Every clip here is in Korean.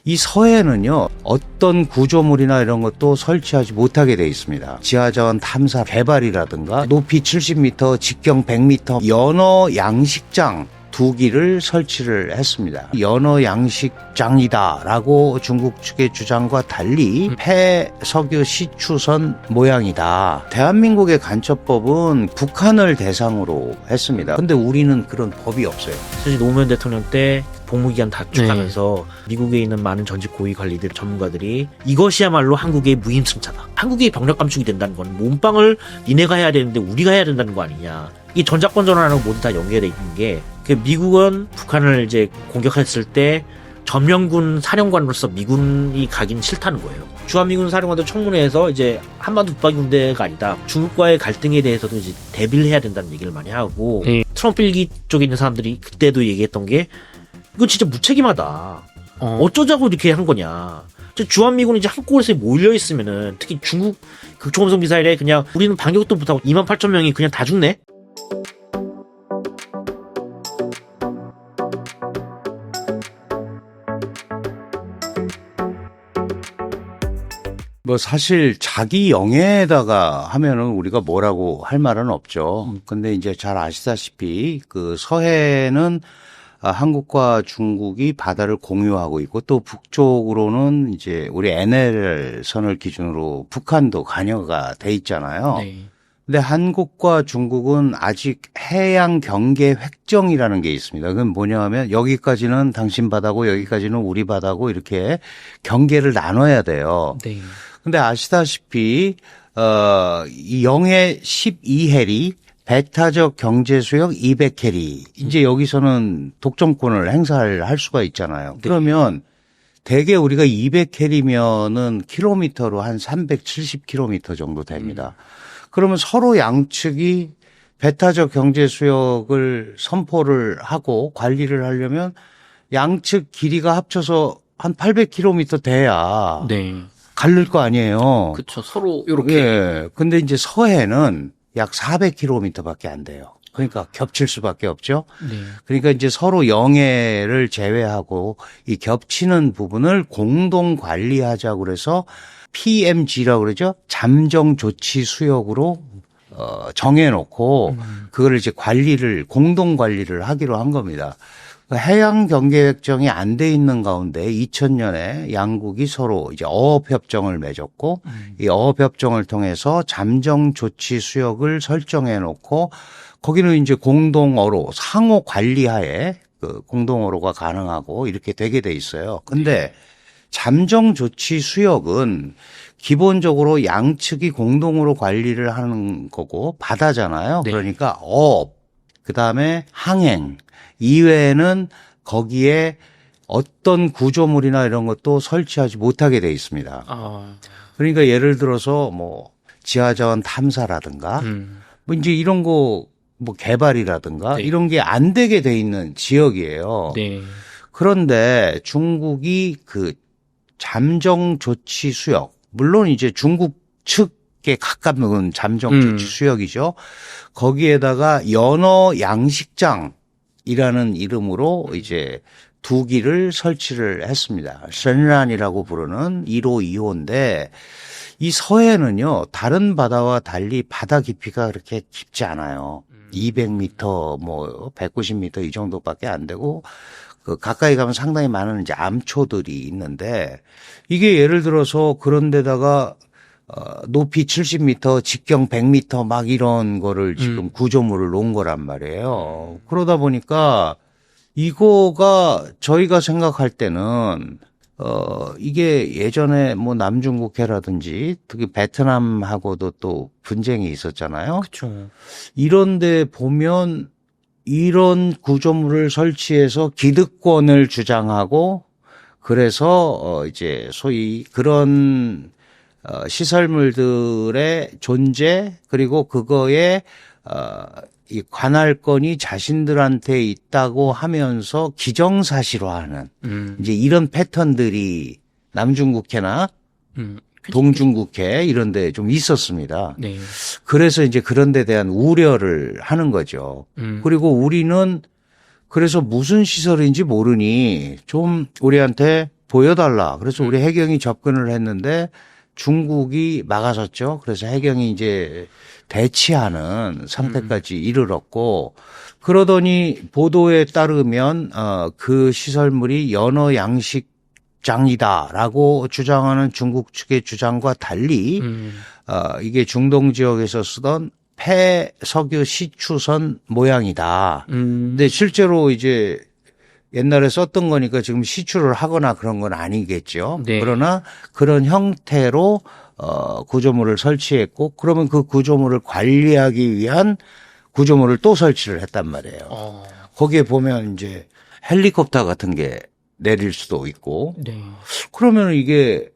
이 서해는요, 어떤 구조물이나 이런 것도 설치하지 못하게 돼 있습니다. 지하자원 탐사 개발이라든가 높이 70m, 직경 100m 연어 양식장 2기를 설치를 했습니다. 연어 양식장이다라고 중국 측의 주장과 달리 폐석유 시추선 모양이다. 대한민국의 간첩법은 북한을 대상으로 했습니다. 근데 우리는 그런 법이 없어요. 사실 노무현 대통령 때 복무기간 단축하면서 미국에 있는 많은 전직 고위 관리들, 전문가들이 이것이야말로 한국의 무임승차다. 한국의 병력 감축이 된다는 건 몸빵을 니네가 해야 되는데 우리가 해야 된다는 거 아니냐. 이 전작권 전환하고 모두 다 연계되어 있는 게, 미국은 북한을 이제 공격했을 때 점령군 사령관으로서 미군이 가긴 싫다는 거예요. 주한미군 사령관도 청문회에서 이제 한반도 북박이 군대가 아니다, 중국과의 갈등에 대해서도 이제 대비를 해야 된다는 얘기를 많이 하고, 트럼프 일기 쪽에 있는 사람들이 그때도 얘기했던 게, 이거 진짜 무책임하다. 어쩌자고 이렇게 한 거냐. 주한미군이 이제 한꺼번에 몰려 있으면은, 특히 중국 극초음속 미사일에 그냥 우리는 반격도 못하고 28,000명이 그냥 다 죽네? 뭐 사실 자기 영해에다가 하면은 우리가 뭐라고 할 말은 없죠. 근데 이제 잘 아시다시피 그 서해는 한국과 중국이 바다를 공유하고 있고, 또 북쪽으로는 이제 우리 NL 선을 기준으로 북한도 관여가 돼 있잖아요. 네. 근데 한국과 중국은 아직 해양 경계 획정이라는 게 있습니다. 그건 뭐냐 하면 여기까지는 당신 바다고 여기까지는 우리 바다고 이렇게 경계를 나눠야 돼요. 네. 근데 아시다시피 이 영해 12해리 배타적 경제 수역 200해리 이제 여기서는 독점권을 행사를 할 수가 있잖아요. 네. 그러면 대개 우리가 200해리면은 킬로미터로 한 370km 정도 됩니다. 그러면 서로 양측이 배타적 경제 수역을 선포를 하고 관리를 하려면 양측 길이가 합쳐서 한 800km 돼야 네. 갈릴 거 아니에요. 그쵸. 서로 요렇게. 예. 근데 이제 서해는 약 400km밖에 안 돼요. 그러니까 겹칠 수밖에 없죠. 네. 그러니까 이제 서로 영해를 제외하고 이 겹치는 부분을 공동 관리하자고 그래서 PMG라고 그러죠. 잠정 조치 수역으로 정해놓고 그걸 이제 공동 관리를 하기로 한 겁니다. 해양 경계 획정이 안 돼 있는 가운데 2000년에 양국이 서로 이제 어업협정을 맺었고, 이 어업협정을 통해서 잠정 조치 수역을 설정해 놓고, 거기는 이제 공동어로 상호 관리하에 그 공동어로가 가능하고 이렇게 되게 돼 있어요. 근데 잠정 조치 수역은 기본적으로 양측이 공동으로 관리를 하는 거고 바다잖아요. 네. 그러니까 어업, 그다음에 항행 이외에는 거기에 어떤 구조물이나 이런 것도 설치하지 못하게 돼 있습니다. 그러니까 예를 들어서 뭐 지하자원 탐사라든가 뭐 이제 이런 거 뭐 개발이라든가 네. 이런 게 안 되게 돼 있는 지역이에요. 네. 그런데 중국이 그 잠정 조치 수역, 물론 이제 중국 측에 가까운 잠정 조치 수역이죠. 거기에다가 연어 양식장이라는 이름으로 이제 2기를 설치를 했습니다. 선란이라고 부르는 1호, 2호인데 이 서해는요, 다른 바다와 달리 바다 깊이가 그렇게 깊지 않아요. 200m, 뭐 190m 이 정도밖에 안 되고, 그 가까이 가면 상당히 많은 이제 암초들이 있는데, 이게 예를 들어서 그런 데다가 높이 70m, 직경 100m 막 이런 거를 지금 구조물을 놓은 거란 말이에요. 그러다 보니까 이거가 저희가 생각할 때는 이게 예전에 뭐 남중국해라든지 특히 베트남하고도 또 분쟁이 있었잖아요. 그쵸. 이런데 보면 이런 구조물을 설치해서 기득권을 주장하고 그래서 이제 소위 그런 시설물들의 존재 그리고 그거에 이 관할권이 자신들한테 있다고 하면서 기정사실화하는 이제 이런 패턴들이 남중국해나 동중국해 이런 데 좀 있었습니다. 네. 그래서 이제 그런 데 대한 우려를 하는 거죠. 그리고 우리는 그래서 무슨 시설인지 모르니 좀 우리한테 보여달라. 그래서 우리 해경이 접근을 했는데 중국이 막아섰죠. 그래서 해경이 이제 대치하는 상태까지 이르렀고, 그러더니 보도에 따르면 그 시설물이 연어 양식장이다라고 주장하는 중국 측의 주장과 달리 이게 중동 지역에서 쓰던 폐석유 시추선 모양이다. 근데 실제로 이제 옛날에 썼던 거니까 지금 시추를 하거나 그런 건 아니겠죠. 네. 그러나 그런 형태로 구조물을 설치했고, 그러면 그 구조물을 관리하기 위한 구조물을 또 설치를 했단 말이에요. 거기에 보면 이제 헬리콥터 같은 게 내릴 수도 있고, 네. 그러면 이게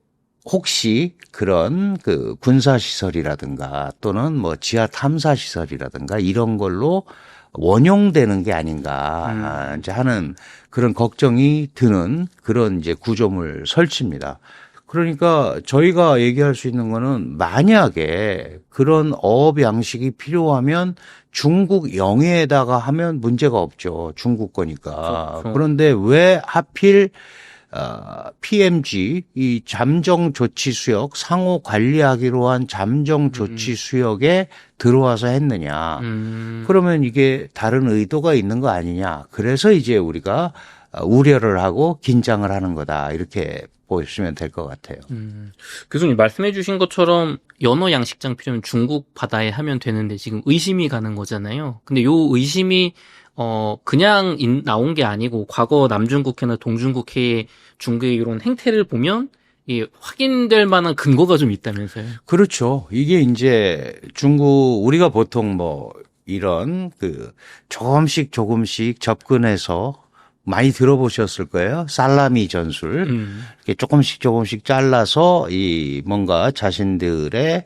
혹시 그런 그 군사시설이라든가 또는 뭐 지하 탐사시설이라든가 이런 걸로 원용되는 게 아닌가 이제 하는 그런 걱정이 드는 그런 이제 구조물 설치입니다. 그러니까 저희가 얘기할 수 있는 거는 만약에 그런 어업 양식이 필요하면 중국 영해에다가 하면 문제가 없죠. 중국 거니까. 그렇죠. 그런데 왜 하필 PMG 이 잠정 조치 수역 상호 관리하기로 한 잠정 조치 수역에 들어와서 했느냐. 그러면 이게 다른 의도가 있는 거 아니냐. 그래서 이제 우리가 우려를 하고 긴장을 하는 거다. 이렇게 보시면 될 것 같아요. 교수님 말씀해 주신 것처럼 연어 양식장 필요면 중국 바다에 하면 되는데 지금 의심이 가는 거잖아요. 근데 요 의심이 그냥 나온 게 아니고 과거 남중국해나 동중국해의 중국의 이런 행태를 보면 이 확인될 만한 근거가 좀 있다면서요. 그렇죠. 이게 이제 중국 우리가 보통 뭐 이런 그 조금씩 접근해서 많이 들어보셨을 거예요. 살라미 전술. 이렇게 조금씩 잘라서 이 뭔가 자신들의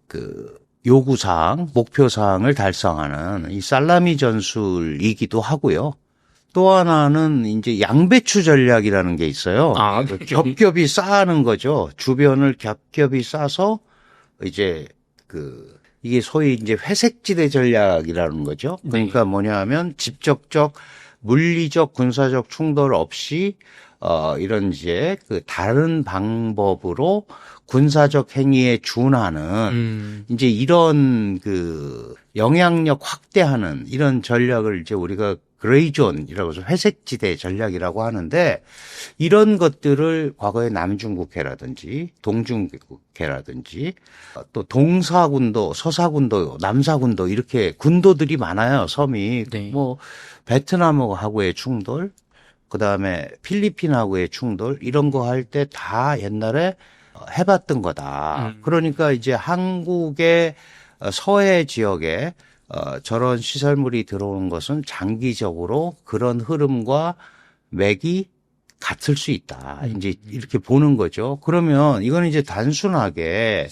그 요구사항, 목표사항을 달성하는 이 살라미 전술이기도 하고요. 또 하나는 이제 양배추 전략이라는 게 있어요. 겹겹이 쌓는 거죠. 주변을 겹겹이 싸서 이제 이게 소위 이제 회색지대 전략이라는 거죠. 그러니까 뭐냐 하면 직접적 물리적 군사적 충돌 없이 이런 이제 그 다른 방법으로 군사적 행위에 준하는 이제 이런 그 영향력 확대하는 이런 전략을 이제 우리가 그레이존이라고 해서 회색지대 전략이라고 하는데, 이런 것들을 과거에 남중국해라든지 동중국해라든지 또 동사군도, 서사군도, 남사군도 이렇게 군도들이 많아요. 섬이. 네. 뭐 베트남하고의 충돌, 그다음에 필리핀하고의 충돌 이런 거 할 때 다 옛날에 해봤던 거다. 그러니까 이제 한국의 서해 지역에 저런 시설물이 들어오는 것은 장기적으로 그런 흐름과 맥이 같을 수 있다. 이제 이렇게 보는 거죠. 그러면 이건 이제 단순하게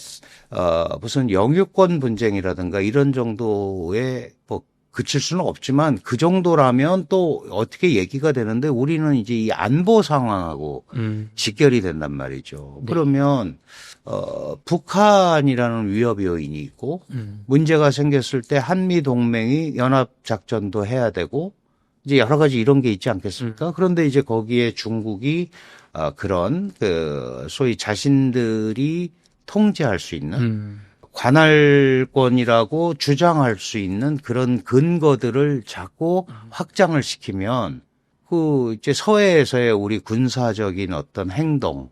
무슨 영유권 분쟁이라든가 이런 정도의 뭐 그칠 수는 없지만 그 정도라면 또 어떻게 얘기가 되는데, 우리는 이제 이 안보 상황하고 직결이 된단 말이죠. 네. 그러면 북한이라는 위협 요인이 있고 문제가 생겼을 때 한미 동맹이 연합 작전도 해야 되고 이제 여러 가지 이런 게 있지 않겠습니까? 그런데 이제 거기에 중국이 그런 그 소위 자신들이 통제할 수 있는 관할권이라고 주장할 수 있는 그런 근거들을 자꾸 확장을 시키면 그 이제 서해에서의 우리 군사적인 어떤 행동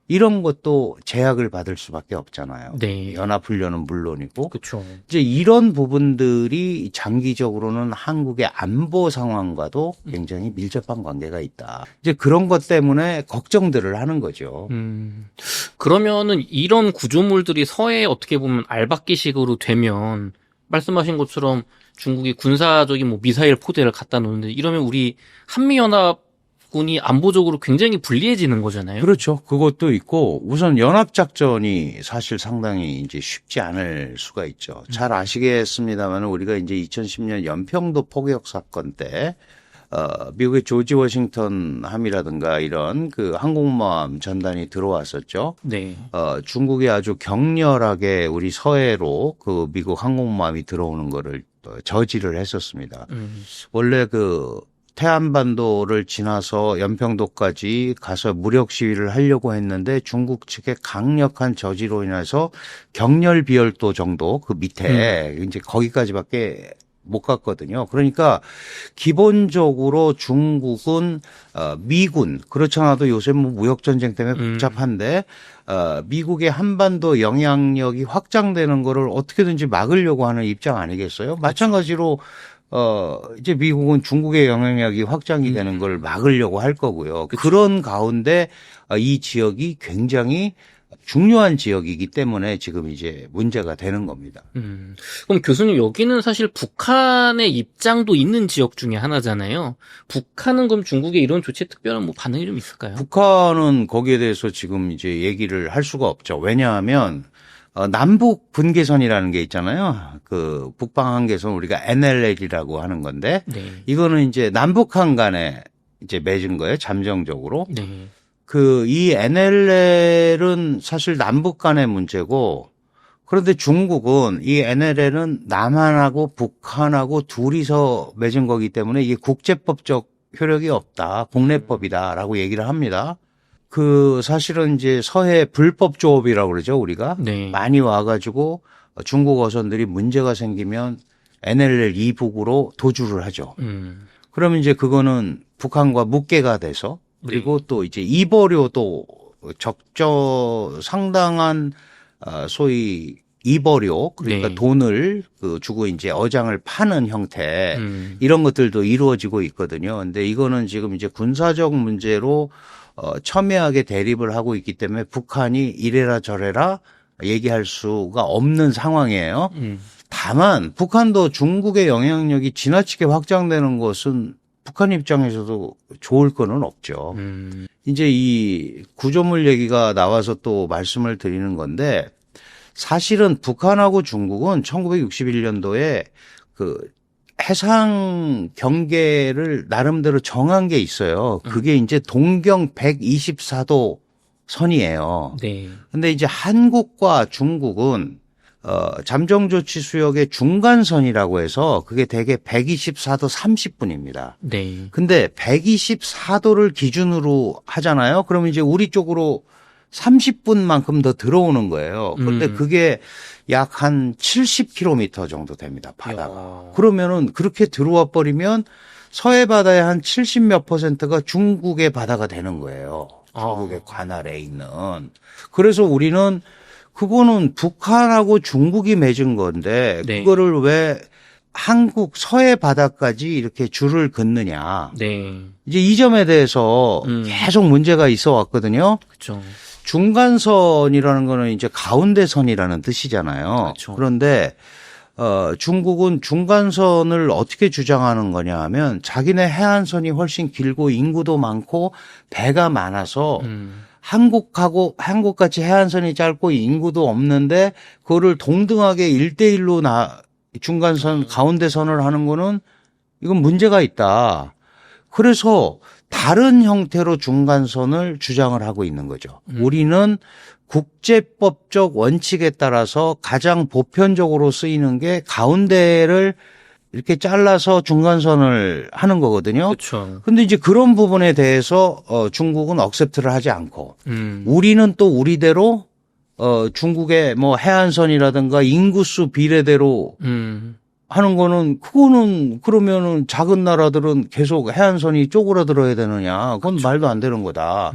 이런 것도 제약을 받을 수밖에 없잖아요. 네. 연합훈련은 물론이고. 그렇죠. 이제 이런 부분들이 장기적으로는 한국의 안보 상황과도 굉장히 밀접한 관계가 있다. 이제 그런 것 때문에 걱정들을 하는 거죠. 그러면은 이런 구조물들이 서해에 어떻게 보면 알박기식으로 되면 말씀하신 것처럼 중국이 군사적인 뭐 미사일 포대를 갖다 놓는데 이러면 우리 한미연합군이 안보적으로 굉장히 불리해지는 거잖아요. 그렇죠. 그것도 있고 우선 연합작전이 사실 상당히 이제 쉽지 않을 수가 있죠. 잘 아시겠습니다만 우리가 이제 2010년 연평도 포격 사건 때 미국의 조지 워싱턴 함이라든가 이런 그 항공모함 전단이 들어왔었죠. 네. 중국이 아주 격렬하게 우리 서해로 그 미국 항공모함이 들어오는 거를 저지를 했었습니다. 원래 그 태안반도를 지나서 연평도까지 가서 무력 시위를 하려고 했는데 중국 측의 강력한 저지로 인해서 경렬 비열도 정도 그 밑에 이제 거기까지밖에 못 갔거든요. 그러니까 기본적으로 중국은 미군 그렇지 않아도 요새 뭐 무역 전쟁 때문에 복잡한데 미국의 한반도 영향력이 확장되는 거를 어떻게든지 막으려고 하는 입장 아니겠어요? 마찬가지로 이제 미국은 중국의 영향력이 확장이 되는 걸 막으려고 할 거고요. 그런 가운데 이 지역이 굉장히 중요한 지역이기 때문에 지금 이제 문제가 되는 겁니다. 그럼 교수님 여기는 사실 북한의 입장도 있는 지역 중에 하나잖아요. 북한은 그럼 중국의 이런 조치에 특별한 뭐 반응이 좀 있을까요? 북한은 거기에 대해서 지금 이제 얘기를 할 수가 없죠. 왜냐하면 남북 분계선이라는 게 있잖아요. 그 북방 한계선 우리가 NLL이라고 하는 건데 네. 이거는 이제 남북한 간에 이제 맺은 거예요. 잠정적으로. 네. 이 NLL은 사실 남북 간의 문제고 그런데 중국은 이 NLL은 남한하고 북한하고 둘이서 맺은 거기 때문에 이게 국제법적 효력이 없다. 국내법이다라고 얘기를 합니다. 사실은 이제 서해 불법 조업이라고 그러죠, 우리가. 네. 많이 와가지고 중국 어선들이 문제가 생기면 NLL 이북으로 도주를 하죠. 그러면 이제 그거는 북한과 묵계가 돼서 그리고 또 이제 이버료도 상당한 소위 이버료 그러니까 네. 돈을 주고 이제 어장을 파는 형태 이런 것들도 이루어지고 있거든요. 근데 이거는 지금 이제 군사적 문제로 첨예하게 대립을 하고 있기 때문에 북한이 이래라 저래라 얘기할 수가 없는 상황이에요. 다만 북한도 중국의 영향력이 지나치게 확장되는 것은 북한 입장에서도 좋을 거는 없죠. 이제 이 구조물 얘기가 나와서 또 말씀을 드리는 건데 사실은 북한하고 중국은 1961년도에 해상 경계를 나름대로 정한 게 있어요. 그게 이제 동경 124도 선이에요. 네. 근데 이제 한국과 중국은 잠정조치 수역의 중간선이라고 해서 그게 대개 124도 30분입니다. 네. 근데 124도를 기준으로 하잖아요. 그러면 이제 우리 쪽으로 30분만큼 더 들어오는 거예요. 그런데 그게 약 한 70km 정도 됩니다. 바다가. 그러면은 그렇게 들어와 버리면 서해 바다의 한 70몇 %가 중국의 바다가 되는 거예요. 중국의 관할에 있는. 그래서 우리는 그거는 북한하고 중국이 맺은 건데 네. 그거를 왜 한국 서해 바다까지 이렇게 줄을 긋느냐. 네. 이제 이 점에 대해서 계속 문제가 있어 왔거든요. 그렇죠. 중간선이라는 거는 이제 가운데선이라는 뜻이잖아요. 그렇죠. 그런데 중국은 중간선을 어떻게 주장하는 거냐 하면 자기네 해안선이 훨씬 길고 인구도 많고 배가 많아서 한국같이 해안선이 짧고 인구도 없는데 그거를 동등하게 1대1로 중간선 가운데선을 하는 거는 이건 문제가 있다. 그래서 다른 형태로 중간선을 주장을 하고 있는 거죠. 우리는 국제법적 원칙에 따라서 가장 보편적으로 쓰이는 게 가운데를 이렇게 잘라서 중간선을 하는 거거든요. 그렇죠. 근데 이제 그런 부분에 대해서 중국은 억셉트를 하지 않고 우리는 또 우리대로 중국의 뭐 해안선이라든가 인구수 비례대로 하는 거는 그거는 그러면은 작은 나라들은 계속 해안선이 쪼그라들어야 되느냐. 그건 그렇죠. 말도 안 되는 거다.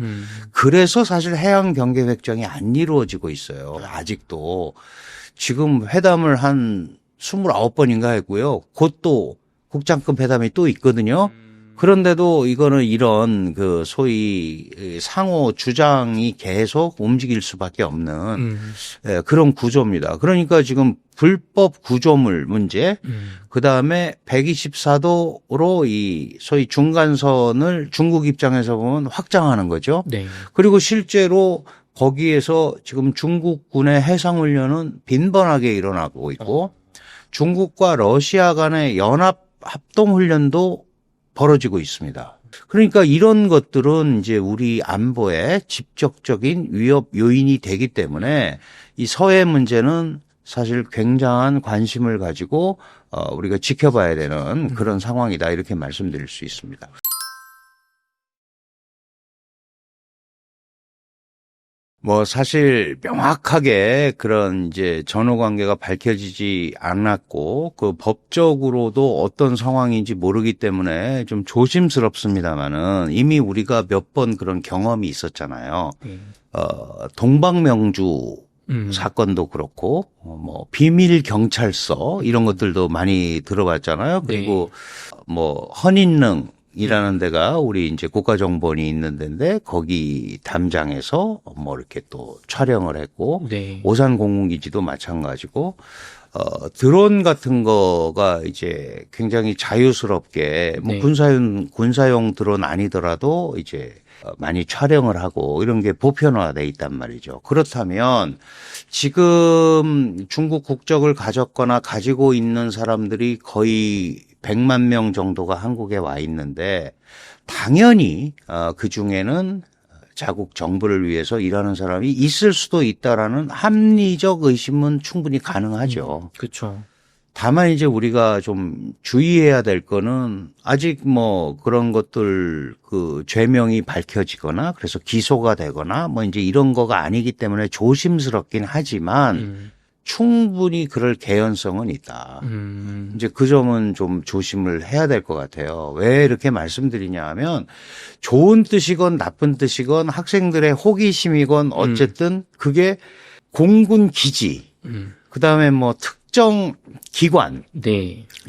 그래서 사실 해양 경계 획정이 안 이루어지고 있어요. 아직도. 지금 회담을 한 29번인가 했고요. 곧 또 국장급 회담이 또 있거든요. 그런데도 이거는 이런 소위 상호 주장이 계속 움직일 수밖에 없는 그런 구조입니다. 그러니까 지금 불법 구조물 문제, 그 다음에 124도로 이 소위 중간선을 중국 입장에서 보면 확장하는 거죠. 네. 그리고 실제로 거기에서 지금 중국군의 해상훈련은 빈번하게 일어나고 있고 중국과 러시아 간의 연합 합동훈련도 벌어지고 있습니다. 그러니까 이런 것들은 이제 우리 안보에 직접적인 위협 요인이 되기 때문에 이 서해 문제는 사실 굉장한 관심을 가지고 우리가 지켜봐야 되는 그런 상황이다 이렇게 말씀드릴 수 있습니다. 뭐 사실 명확하게 그런 이제 전후 관계가 밝혀지지 않았고 그 법적으로도 어떤 상황인지 모르기 때문에 좀 조심스럽습니다만은 이미 우리가 몇 번 그런 경험이 있었잖아요. 동방명주 사건도 그렇고 뭐 비밀 경찰서 이런 것들도 많이 들어봤잖아요. 그리고 뭐 허닌릉 이라는 데가 우리 이제 국가정보원이 있는 데인데 거기 담장에서 뭐 이렇게 또 촬영을 했고 오산 공군기지도 마찬가지고 드론 같은 거가 이제 굉장히 자유스럽게 뭐 군사용 드론 아니더라도 이제 많이 촬영을 하고 이런 게 보편화돼 있단 말이죠. 그렇다면 지금 중국 국적을 가졌거나 가지고 있는 사람들이 거의 100만 명 정도가 한국에 와 있는데 당연히 그 중에는 자국 정부를 위해서 일하는 사람이 있을 수도 있다라는 합리적 의심은 충분히 가능하죠. 그렇죠. 다만 이제 우리가 좀 주의해야 될 거는 아직 뭐 그런 것들 그 죄명이 밝혀지거나 그래서 기소가 되거나 뭐 이제 이런 거가 아니기 때문에 조심스럽긴 하지만 충분히 그럴 개연성은 있다. 이제 그 점은 좀 조심을 해야 될 것 같아요. 왜 이렇게 말씀드리냐 하면 좋은 뜻이건 나쁜 뜻이건 학생들의 호기심이건 어쨌든 그게 공군 기지, 그다음에 뭐 특정 기관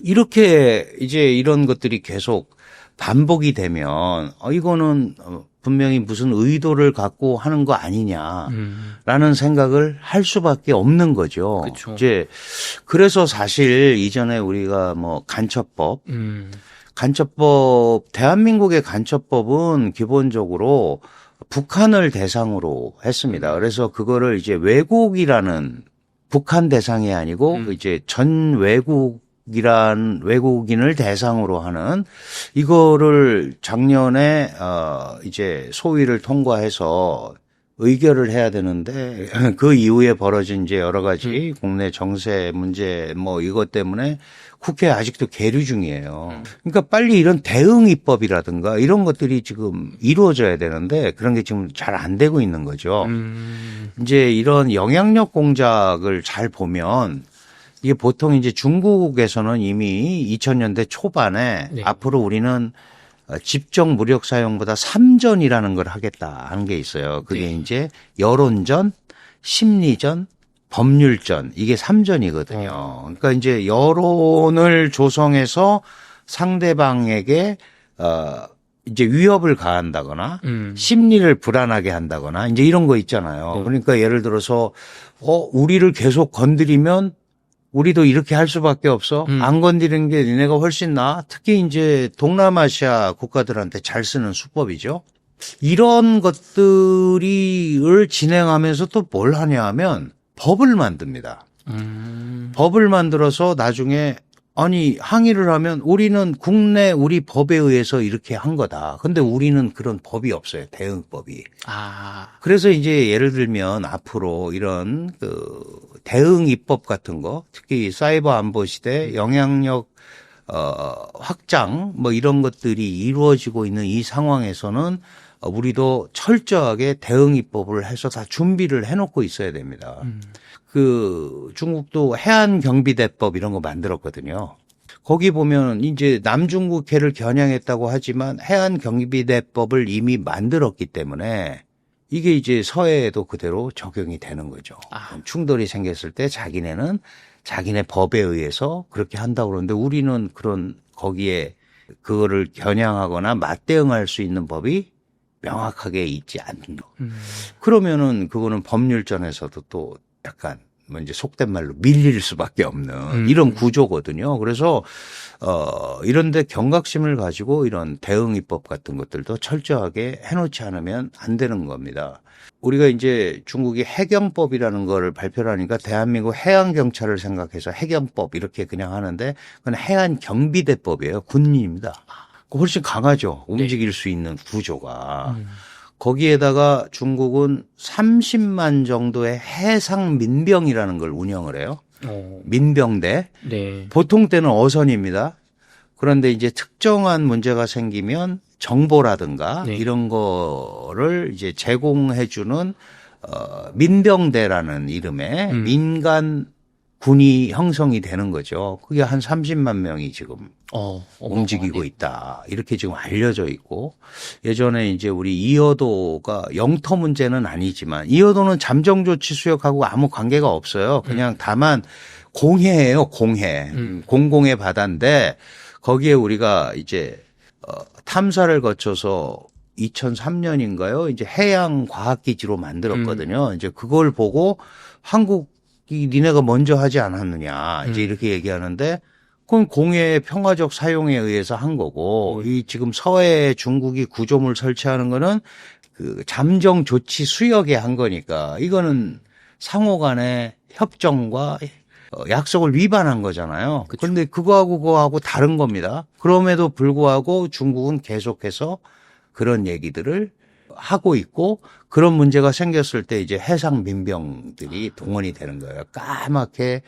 이렇게 이제 이런 것들이 계속 반복이 되면 이거는 분명히 무슨 의도를 갖고 하는 거 아니냐라는 생각을 할 수밖에 없는 거죠. 그쵸. 이제 그래서 사실 이전에 우리가 뭐 간첩법 대한민국의 간첩법은 기본적으로 북한을 대상으로 했습니다. 그래서 그거를 이제 외국이라는 북한 대상이 아니고 이제 전 외국인을 대상으로 하는 이거를 작년에 이제 소위를 통과해서 의결을 해야 되는데 그 이후에 벌어진 이제 여러 가지 국내 정세 문제 뭐 이것 때문에 국회에 아직도 계류 중이에요. 그러니까 빨리 이런 대응 입법이라든가 이런 것들이 지금 이루어져야 되는데 그런 게 지금 잘 안 되고 있는 거죠. 이제 이런 영향력 공작을 잘 보면 이게 보통 이제 중국에서는 이미 2000년대 초반에 앞으로 우리는 집정 무력 사용보다 3전이라는 걸 하겠다 하는 게 있어요. 그게 이제 여론전, 심리전, 법률전 이게 3전이거든요. 그러니까 이제 여론을 조성해서 상대방에게 이제 위협을 가한다거나 심리를 불안하게 한다거나 이제 이런 거 있잖아요. 그러니까 예를 들어서 우리를 계속 건드리면 우리도 이렇게 할 수밖에 없어. 안 건드리는 게 니네가 훨씬 나아. 특히 이제 동남아시아 국가들한테 잘 쓰는 수법이죠. 이런 것들을 진행하면서 또 뭘 하냐 하면 법을 만듭니다. 법을 만들어서 나중에 아니 항의를 하면 우리는 국내 우리 법에 의해서 이렇게 한 거다. 근데 우리는 그런 법이 없어요. 대응법이. 그래서 이제 예를 들면 앞으로 이런 그 대응 입법 같은 거 특히 사이버 안보 시대 영향력 확장 뭐 이런 것들이 이루어지고 있는 이 상황에서는 우리도 철저하게 대응 입법을 해서 다 준비를 해놓고 있어야 됩니다. 그 중국도 해안경비대법 이런 거 만들었거든요. 거기 보면 이제 남중국해를 겨냥했다고 하지만 해안경비대법을 이미 만들었기 때문에 이게 이제 서해에도 그대로 적용이 되는 거죠. 충돌이 생겼을 때 자기네는 자기네 법에 의해서 그렇게 한다고 그러는데 우리는 그런 거기에 그거를 겨냥하거나 맞대응할 수 있는 법이 명확하게 있지 않는 거. 그러면은 그거는 법률전에서도 또 약간 뭐 이제 속된 말로 밀릴 수밖에 없는 이런 구조거든요. 그래서 이런데 경각심을 가지고 이런 대응 입법 같은 것들도 철저하게 해놓지 않으면 안 되는 겁니다. 우리가 이제 중국이 해경법이라는 거를 발표를 하니까 대한민국 해양경찰을 생각해서 해경법 이렇게 그냥 하는데 그건 해안경비대법이에요. 군인입니다. 훨씬 강하죠. 움직일 수 있는 구조가. 거기에다가 중국은 30만 정도의 해상 민병이라는 걸 운영을 해요. 민병대. 네. 보통 때는 어선입니다. 그런데 이제 특정한 문제가 생기면 정보라든가 네. 이런 거를 이제 제공해주는 민병대라는 이름의 민간 군이 형성이 되는 거죠. 그게 한 30만 명이 지금 움직이고 있다. 이렇게 지금 알려져 있고, 예전에 이제 우리 이어도가 영토 문제는 아니지만 이어도는 잠정조치 수역하고 아무 관계가 없어요. 그냥 다만 공해예요. 공해. 공공의 바다인데 거기에 우리가 이제 탐사를 거쳐서 2003년인가요? 이제 해양 과학기지로 만들었거든요. 이제 그걸 보고 한국이 니네가 먼저 하지 않았느냐. 이제 이렇게 얘기하는데 그건 공해의 평화적 사용에 의해서 한 거고 이 지금 서해 중국이 구조물 설치하는 거는 그 잠정 조치 수역에 한 거니까 이거는 상호 간의 협정과 약속을 위반한 거잖아요. 그런데 그거하고 다른 겁니다. 그럼에도 불구하고 중국은 계속해서 그런 얘기들을 하고 있고 그런 문제가 생겼을 때 이제 해상 민병들이 동원이 되는 거예요. 까맣게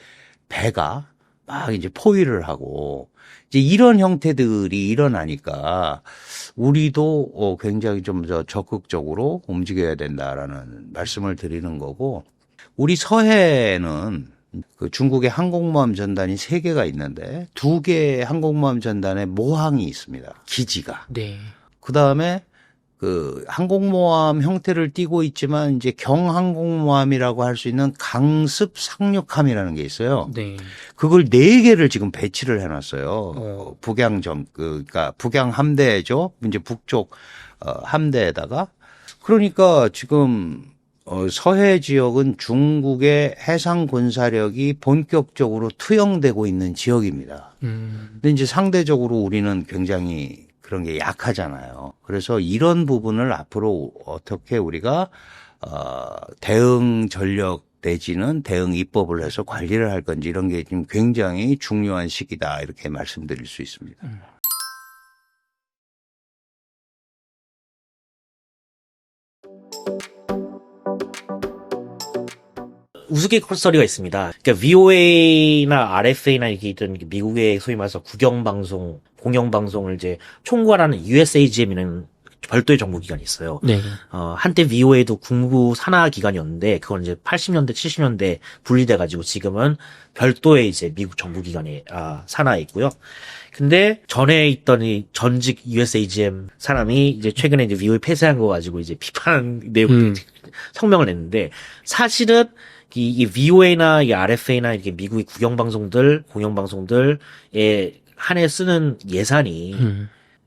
배가 막 이제 포위를 하고 이제 이런 형태들이 일어나니까 우리도 굉장히 좀 더 적극적으로 움직여야 된다라는 말씀을 드리는 거고 우리 서해는 그 중국의 항공모함 전단이 3개가 있는데 2개의 항공모함 전단에 모항이 있습니다. 기지가. 네. 그다음에 그 항공모함 형태를 띠고 있지만 이제 경항공모함이라고 할 수 있는 강습 상륙함이라는 게 있어요. 네. 그걸 4개를 지금 배치를 해놨어요. 그러니까 북양 함대죠. 이제 북쪽 함대에다가 그러니까 지금 서해 지역은 중국의 해상 군사력이 본격적으로 투영되고 있는 지역입니다. 근데 이제 상대적으로 우리는 굉장히 그런 게 약하잖아요. 그래서 이런 부분을 앞으로 어떻게 우리가 대응 전력 내지는 대응 입법을 해서 관리를 할 건지 이런 게 지금 굉장히 중요한 시기다 이렇게 말씀드릴 수 있습니다. 우스갯소리가 있습니다. 그러니까 VOA나 RFA나 이게 있던 미국의 소위 말해서 국영방송, 공영방송을 이제 총괄하는 USAGM이라는 별도의 정보기관이 있어요. 네. 한때 VOA도 군부 산하 기관이었는데 그건 이제 80년대, 70년대 분리돼가지고 지금은 별도의 이제 미국 정부기관에 산하에 있고요. 근데 전에 있던 이 전직 USAGM 사람이 이제 최근에 이제 VOA 폐쇄한 거 가지고 이제 비판 내용 성명을 냈는데 사실은 이 VOA나 이 RFA나 이렇게 미국의 국영방송들, 공영방송들에 한해 쓰는 예산이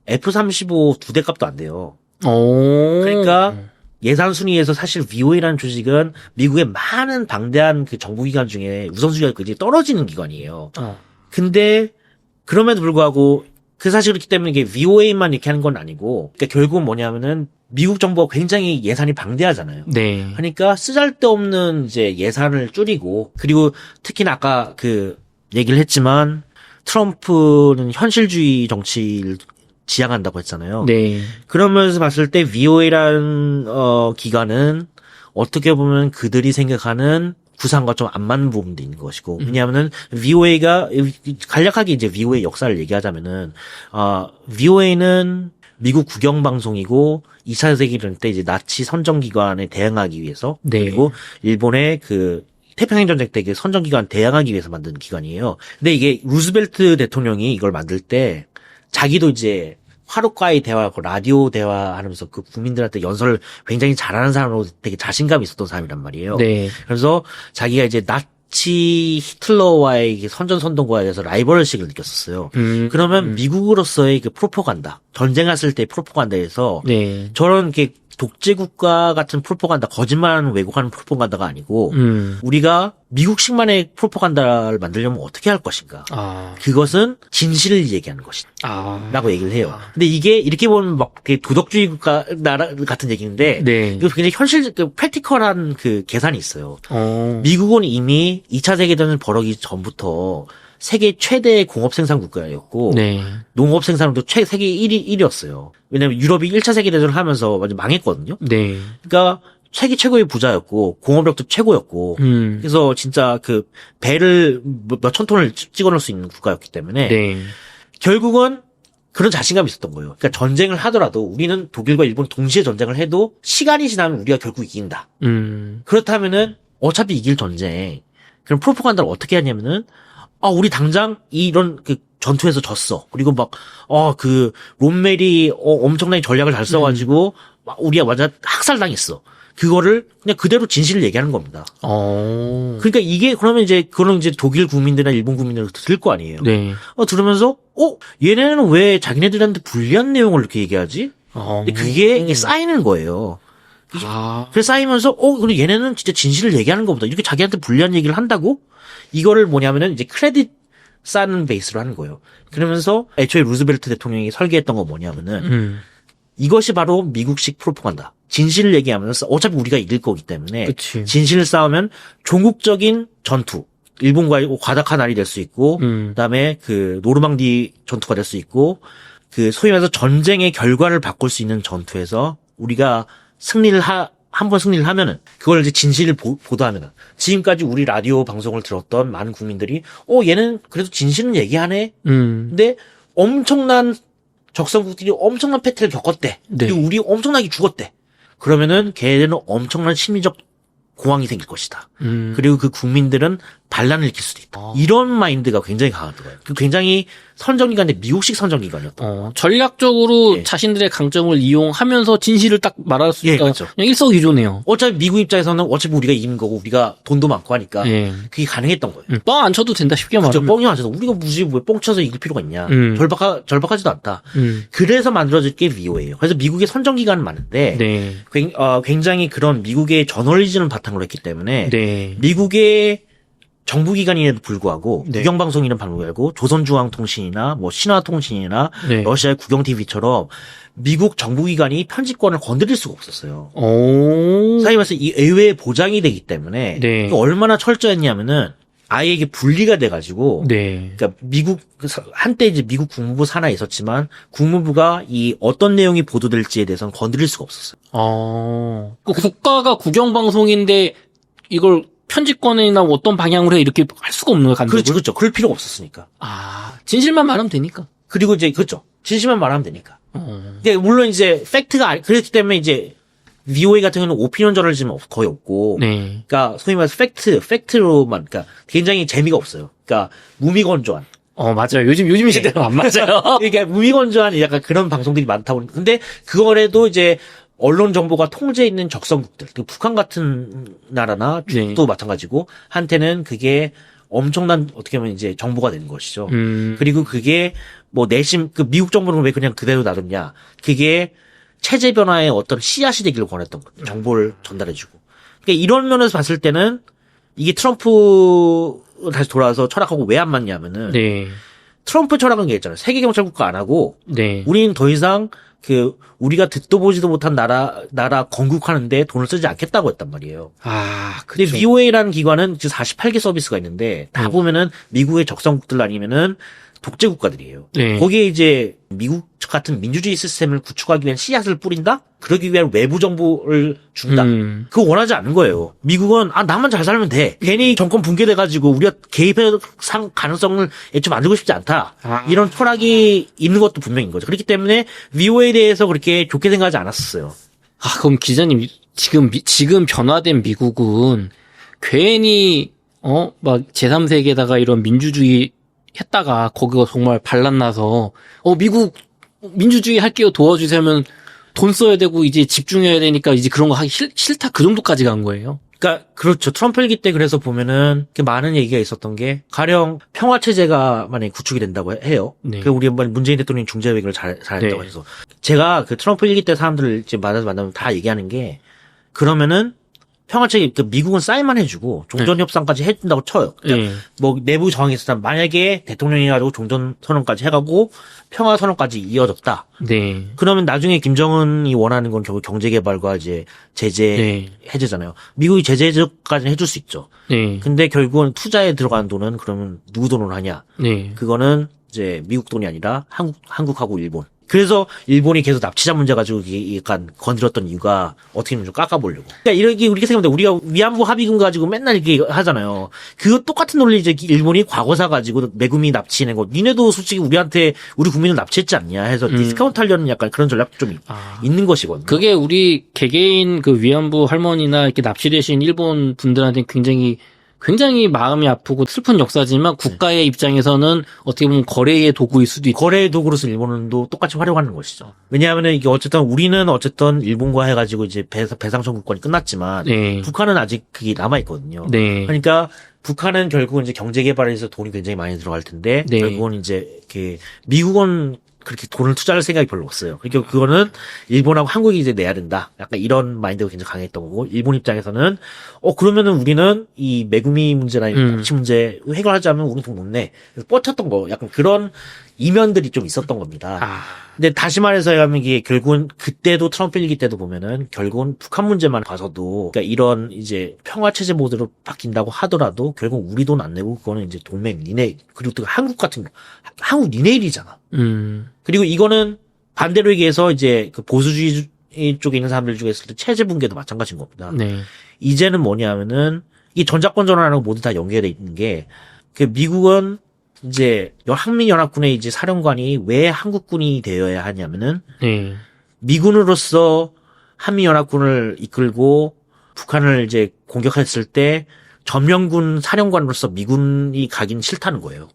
F-35 2대 값도 안 돼요. 그러니까 예산 순위에서 사실 VOA라는 조직은 미국의 많은 방대한 그 정부기관 중에 우선순위가 굉장히 떨어지는 기관이에요. 근데 그럼에도 불구하고 그 사실이 그렇기 때문에 이게 VOA만 이렇게 하는 건 아니고 그러니까 결국은 뭐냐면은 미국 정부가 굉장히 예산이 방대하잖아요. 네. 그러니까 쓰잘데없는 이제 예산을 줄이고 그리고 특히나 아까 그 얘기를 했지만 트럼프는 현실주의 정치를 지향한다고 했잖아요. 네. 그러면서 봤을 때 VOA라는 기관은 어떻게 보면 그들이 생각하는 구상과 좀 안 맞는 부분도 있는 것이고 왜냐하면은 VOA가 간략하게 이제 VOA 역사를 얘기하자면은 VOA는 미국 국영방송이고 2차 세계대전 때 이제 나치 선정기관에 대응하기 위해서 네. 그리고 일본의 그 태평양전쟁 때 그 선정기관 대항하기 위해서 만든 기관이에요. 근데 이게 루즈벨트 대통령이 이걸 만들 때 자기도 이제 화롯과의 대화, 라디오 대화하면서 그 국민들한테 연설을 굉장히 잘하는 사람으로 되게 자신감이 있었던 사람이란 말이에요. 네. 그래서 자기가 이제 나치 히틀러와의 선전선동과에 대해서 라이벌의식을 느꼈었어요. 그러면 미국으로서의 그 프로파간다, 전쟁했을 때 프로파간다에서 네. 저런 게 독재국가 같은 프로파간다, 거짓말하는 왜곡하는 프로파간다가 아니고 우리가 미국식만의 프로파간다를 만들려면 어떻게 할 것인가. 그것은 진실을 얘기하는 것이다. 라고 얘기를 해요. 근데 이게 이렇게 보면 막 도덕주의 국가 나라 같은 얘기인데 네. 이거 굉장히 프랙티컬한 그 계산이 있어요. 미국은 이미 2차 세계대전을 벌어기 전부터 세계 최대 공업 생산 국가였고 네. 농업 생산도 세계 1위였어요. 왜냐면 유럽이 1차 세계대전을 하면서 완전 망했거든요. 네. 그러니까 세계 최고의 부자였고 공업력도 최고였고 그래서 진짜 그 배를 몇천 톤을 찍어놓을 수 있는 국가였기 때문에 네. 결국은 그런 자신감이 있었던 거예요. 그러니까 전쟁을 하더라도 우리는 독일과 일본 동시에 전쟁을 해도 시간이 지나면 우리가 결국 이긴다. 그렇다면은 어차피 이길 전쟁. 그럼 프로파간다를 어떻게 하냐면은 우리 당장 이런 그 전투에서 졌어. 그리고 막 그 롬멜이 엄청나게 전략을 잘 써가지고 막 우리가 완전 학살당했어. 그거를 그냥 그대로 진실을 얘기하는 겁니다. 그러니까 이게 그러면 이제 그런 이제 독일 국민들이나 일본 국민들도 들을 거 아니에요. 네. 들으면서 얘네는 왜 자기네들한테 불리한 내용을 이렇게 얘기하지? 근데 그게 이게 쌓이는 거예요. 그래서 쌓이면서 근데 얘네는 진짜 진실을 얘기하는 것보다 이렇게 자기한테 불리한 얘기를 한다고? 이거를 뭐냐면은 이제 크레딧 쌓는 베이스로 하는 거예요. 그러면서 애초에 루즈벨트 대통령이 설계했던 거 뭐냐면은 이것이 바로 미국식 프로파간다. 진실을 얘기하면서 어차피 우리가 이길 거기 때문에 그치. 진실을 싸우면 종국적인 전투, 일본과의 과다카날이 될 수 있고 그다음에 그 노르망디 전투가 될 수 있고 그 소위 말해서 전쟁의 결과를 바꿀 수 있는 전투에서 우리가 한 번 승리를 하면은 그걸 이제 진실을 보도하면은 지금까지 우리 라디오 방송을 들었던 많은 국민들이 얘는 그래도 진실은 얘기하네. 근데 엄청난 적성국들이 엄청난 패퇴를 겪었대. 네. 그리고 우리 엄청나게 죽었대. 그러면은 걔네는 엄청난 심리적 공황이 생길 것이다. 그리고 그 국민들은 반란을 일으킬 수도 있다. 이런 마인드가 굉장히 강하더라고요. 그 굉장히 선정기관인데 미국식 선정기관이었다. 전략적으로 예. 자신들의 강점을 이용하면서 진실을 딱 말할 수 있다. 그렇죠. 그냥 일석이조네요. 어차피 미국 입장에서는 어차피 우리가 이기는 거고 우리가 돈도 많고 하니까 예. 그게 가능했던 거예요. 뻥 안 쳐도 된다 쉽게 그렇죠. 말하면. 뻥이 맞아서 우리가 굳이 왜 뻥 쳐서 이길 필요가 있냐. 절박하지도 않다. 그래서 만들어질 게 VOA예요. 그래서 미국의 선정기관은 많은데 네. 굉장히 그런 미국의 저널리즘을 바탕으로 했기 때문에 네. 미국의 정부기관임에도 불구하고 네. 국영방송이라는 방송이고 조선중앙통신이나 뭐 신화통신이나 네. 러시아의 국영TV처럼 미국 정부기관이 편집권을 건드릴 수가 없었어요. 사실 말해서 이 의회의 보장이 되기 때문에 네. 이게 얼마나 철저했냐면은 아예 이게 분리가 돼가지고 네. 그러니까 한때 이제 미국 국무부 산하에 있었지만 국무부가 이 어떤 내용이 보도될지에 대해서는 건드릴 수가 없었어요. 그 국가가 국영방송인데 이걸 편집권이나 어떤 방향으로 해 이렇게 할 수가 없는 거예요, 간접으로? 그렇죠. 그럴 필요가 없었으니까. 진실만 말하면 되니까. 그리고 이제 그렇죠. 진실만 말하면 되니까. 근데 물론 이제 팩트가 그렇기 때문에 이제 VOA 같은 경우는 오피니언 저널리즘은 거의 없고, 네. 그러니까 소위 말해서 팩트로만, 그러니까 굉장히 재미가 없어요. 그러니까 무미건조한. 맞아요. 요즘 시대랑 안 맞아요. 그러니까 무미건조한 약간 그런 방송들이 많다 보니까. 근데 그거라도 이제 언론 정보가 통제해 있는 적성국들, 그 북한 같은 나라나 중국도 마찬가지고 한테는 그게 엄청난 어떻게 보면 이제 정보가 되는 것이죠. 그리고 그게 뭐 내심 그 미국 정부는 왜 그냥 그대로 놔뒀냐? 그게 체제 변화의 어떤 씨앗이 되기를 원했던 거예요. 정보를 전달해주고. 그러니까 이런 면에서 봤을 때는 이게 트럼프 다시 돌아와서 철학하고 왜 안 맞냐면은 네. 트럼프 철학은 게 있잖아요. 세계 경찰 국가 안 하고 네. 우리는 더 이상 우리가 듣도 보지도 못한 나라 건국하는데 돈을 쓰지 않겠다고 했단 말이에요. 근데 그쵸. VOA라는 기관은 지금 48개 서비스가 있는데 다 보면은 미국의 적성국들 아니면은 독재 국가들이에요. 네. 거기에 이제 미국 같은 민주주의 시스템을 구축하기 위한 씨앗을 뿌린다? 그러기 위한 외부 정보를 준다? 그거 원하지 않는 거예요. 미국은 나만 잘 살면 돼. 괜히 정권 붕괴돼가지고 우리가 개입할 가능성을 애초에 만들고 싶지 않다. 이런 철학이 있는 것도 분명인 거죠. 그렇기 때문에 VOA에 대해서 그렇게 좋게 생각하지 않았었어요. 그럼 기자님 지금 변화된 미국은 괜히 막 제3세계에다가 이런 민주주의 했다가 거기가 정말 반란나서 미국 민주주의 할게요 도와주세요면 돈 써야 되고 이제 집중해야 되니까 이제 그런 거 하기 싫다 그 정도까지 간 거예요. 그러니까 그렇죠. 트럼프 일기 때 그래서 보면은 많은 얘기가 있었던 게 가령 평화 체제가 만약에 구축이 된다고 해요. 네. 그 우리 문재인 대통령이 중재 외교를 잘했다고 네. 해서 제가 그 트럼프 일기 때 사람들을 이제 만나면 다 얘기하는 게 그러면은 평화체계 미국은 사인만 해주고 종전협상까지 해준다고 쳐요. 그러니까 뭐 내부 정황이 있었다면 만약에 대통령이 해가지고 종전선언까지 해가고 평화선언까지 이어졌다. 네. 그러면 나중에 김정은이 원하는 건 결국 경제개발과 이제 제재 해제잖아요. 미국이 제재 해제까지는 해줄 수 있죠. 네. 근데 결국은 투자에 들어가는 돈은 그러면 누구 돈으로 하냐? 네. 그거는 이제 미국 돈이 아니라 한국하고 일본. 그래서 일본이 계속 납치자 문제 가지고 약간 건드렸던 이유가 어떻게 보면 좀 깎아보려고. 그러니까 이렇게 우리가 생각하면 우리가 위안부 합의금 가지고 맨날 이렇게 하잖아요. 그거 똑같은 논리 이제 일본이 과거사 가지고 매국민 납치는 거. 니네도 솔직히 우리한테 우리 국민을 납치했지 않냐 해서 디스카운트 하려는 약간 그런 전략도 좀 있는 것이거든요. 그게 우리 개개인 그 위안부 할머니나 이렇게 납치되신 일본 분들한테 굉장히 마음이 아프고 슬픈 역사지만 국가의 입장에서는 어떻게 보면 거래의 도구일 수도 있고. 거래의 도구로서 일본도 똑같이 활용하는 것이죠. 왜냐하면 이게 어쨌든 우리는 일본과 해가지고 이제 배상 청구권이 끝났지만 네. 북한은 아직 그게 남아 있거든요. 네. 그러니까 북한은 결국은 이제 경제 개발에서 돈이 굉장히 많이 들어갈 텐데 네. 결국은 이제 미국은 그렇게 돈을 투자할 생각이 별로 없어요. 그러니까 그거는 일본하고 한국이 이제 내야 된다. 약간 이런 마인드가 굉장히 강했던 거고, 일본 입장에서는 그러면은 우리는 이 매국민 문제나 납치 문제 해결하자면 우리 돈 못 내. 그래서 뻗쳤던 거, 약간 그런 이면들이 좀 있었던 겁니다. 근데 다시 말해서 하면 이게 결국은 그때도 트럼프 일기 때도 보면은 결국은 북한 문제만 봐서도 그러니까 이런 이제 평화 체제 모드로 바뀐다고 하더라도 결국 우리 돈 안 내고 그거는 이제 동맹 니네 그리고 또 한국 같은 거 한국 니네 일이잖아. 그리고 이거는 반대로 얘기해서 이제 그 보수주의 쪽에 있는 사람들 중에 있을 때 체제 붕괴도 마찬가지인 겁니다. 네. 이제는 뭐냐면은 이 전작권 전환하고 모두 다 연계돼 있는 게 그 미국은 이제 한민연합군의 이제 사령관이 왜 한국군이 되어야 하냐면은 네. 미군으로서 한민연합군을 이끌고 북한을 이제 공격했을 때 점령군 사령관으로서 미군이 가긴 싫다는 거예요.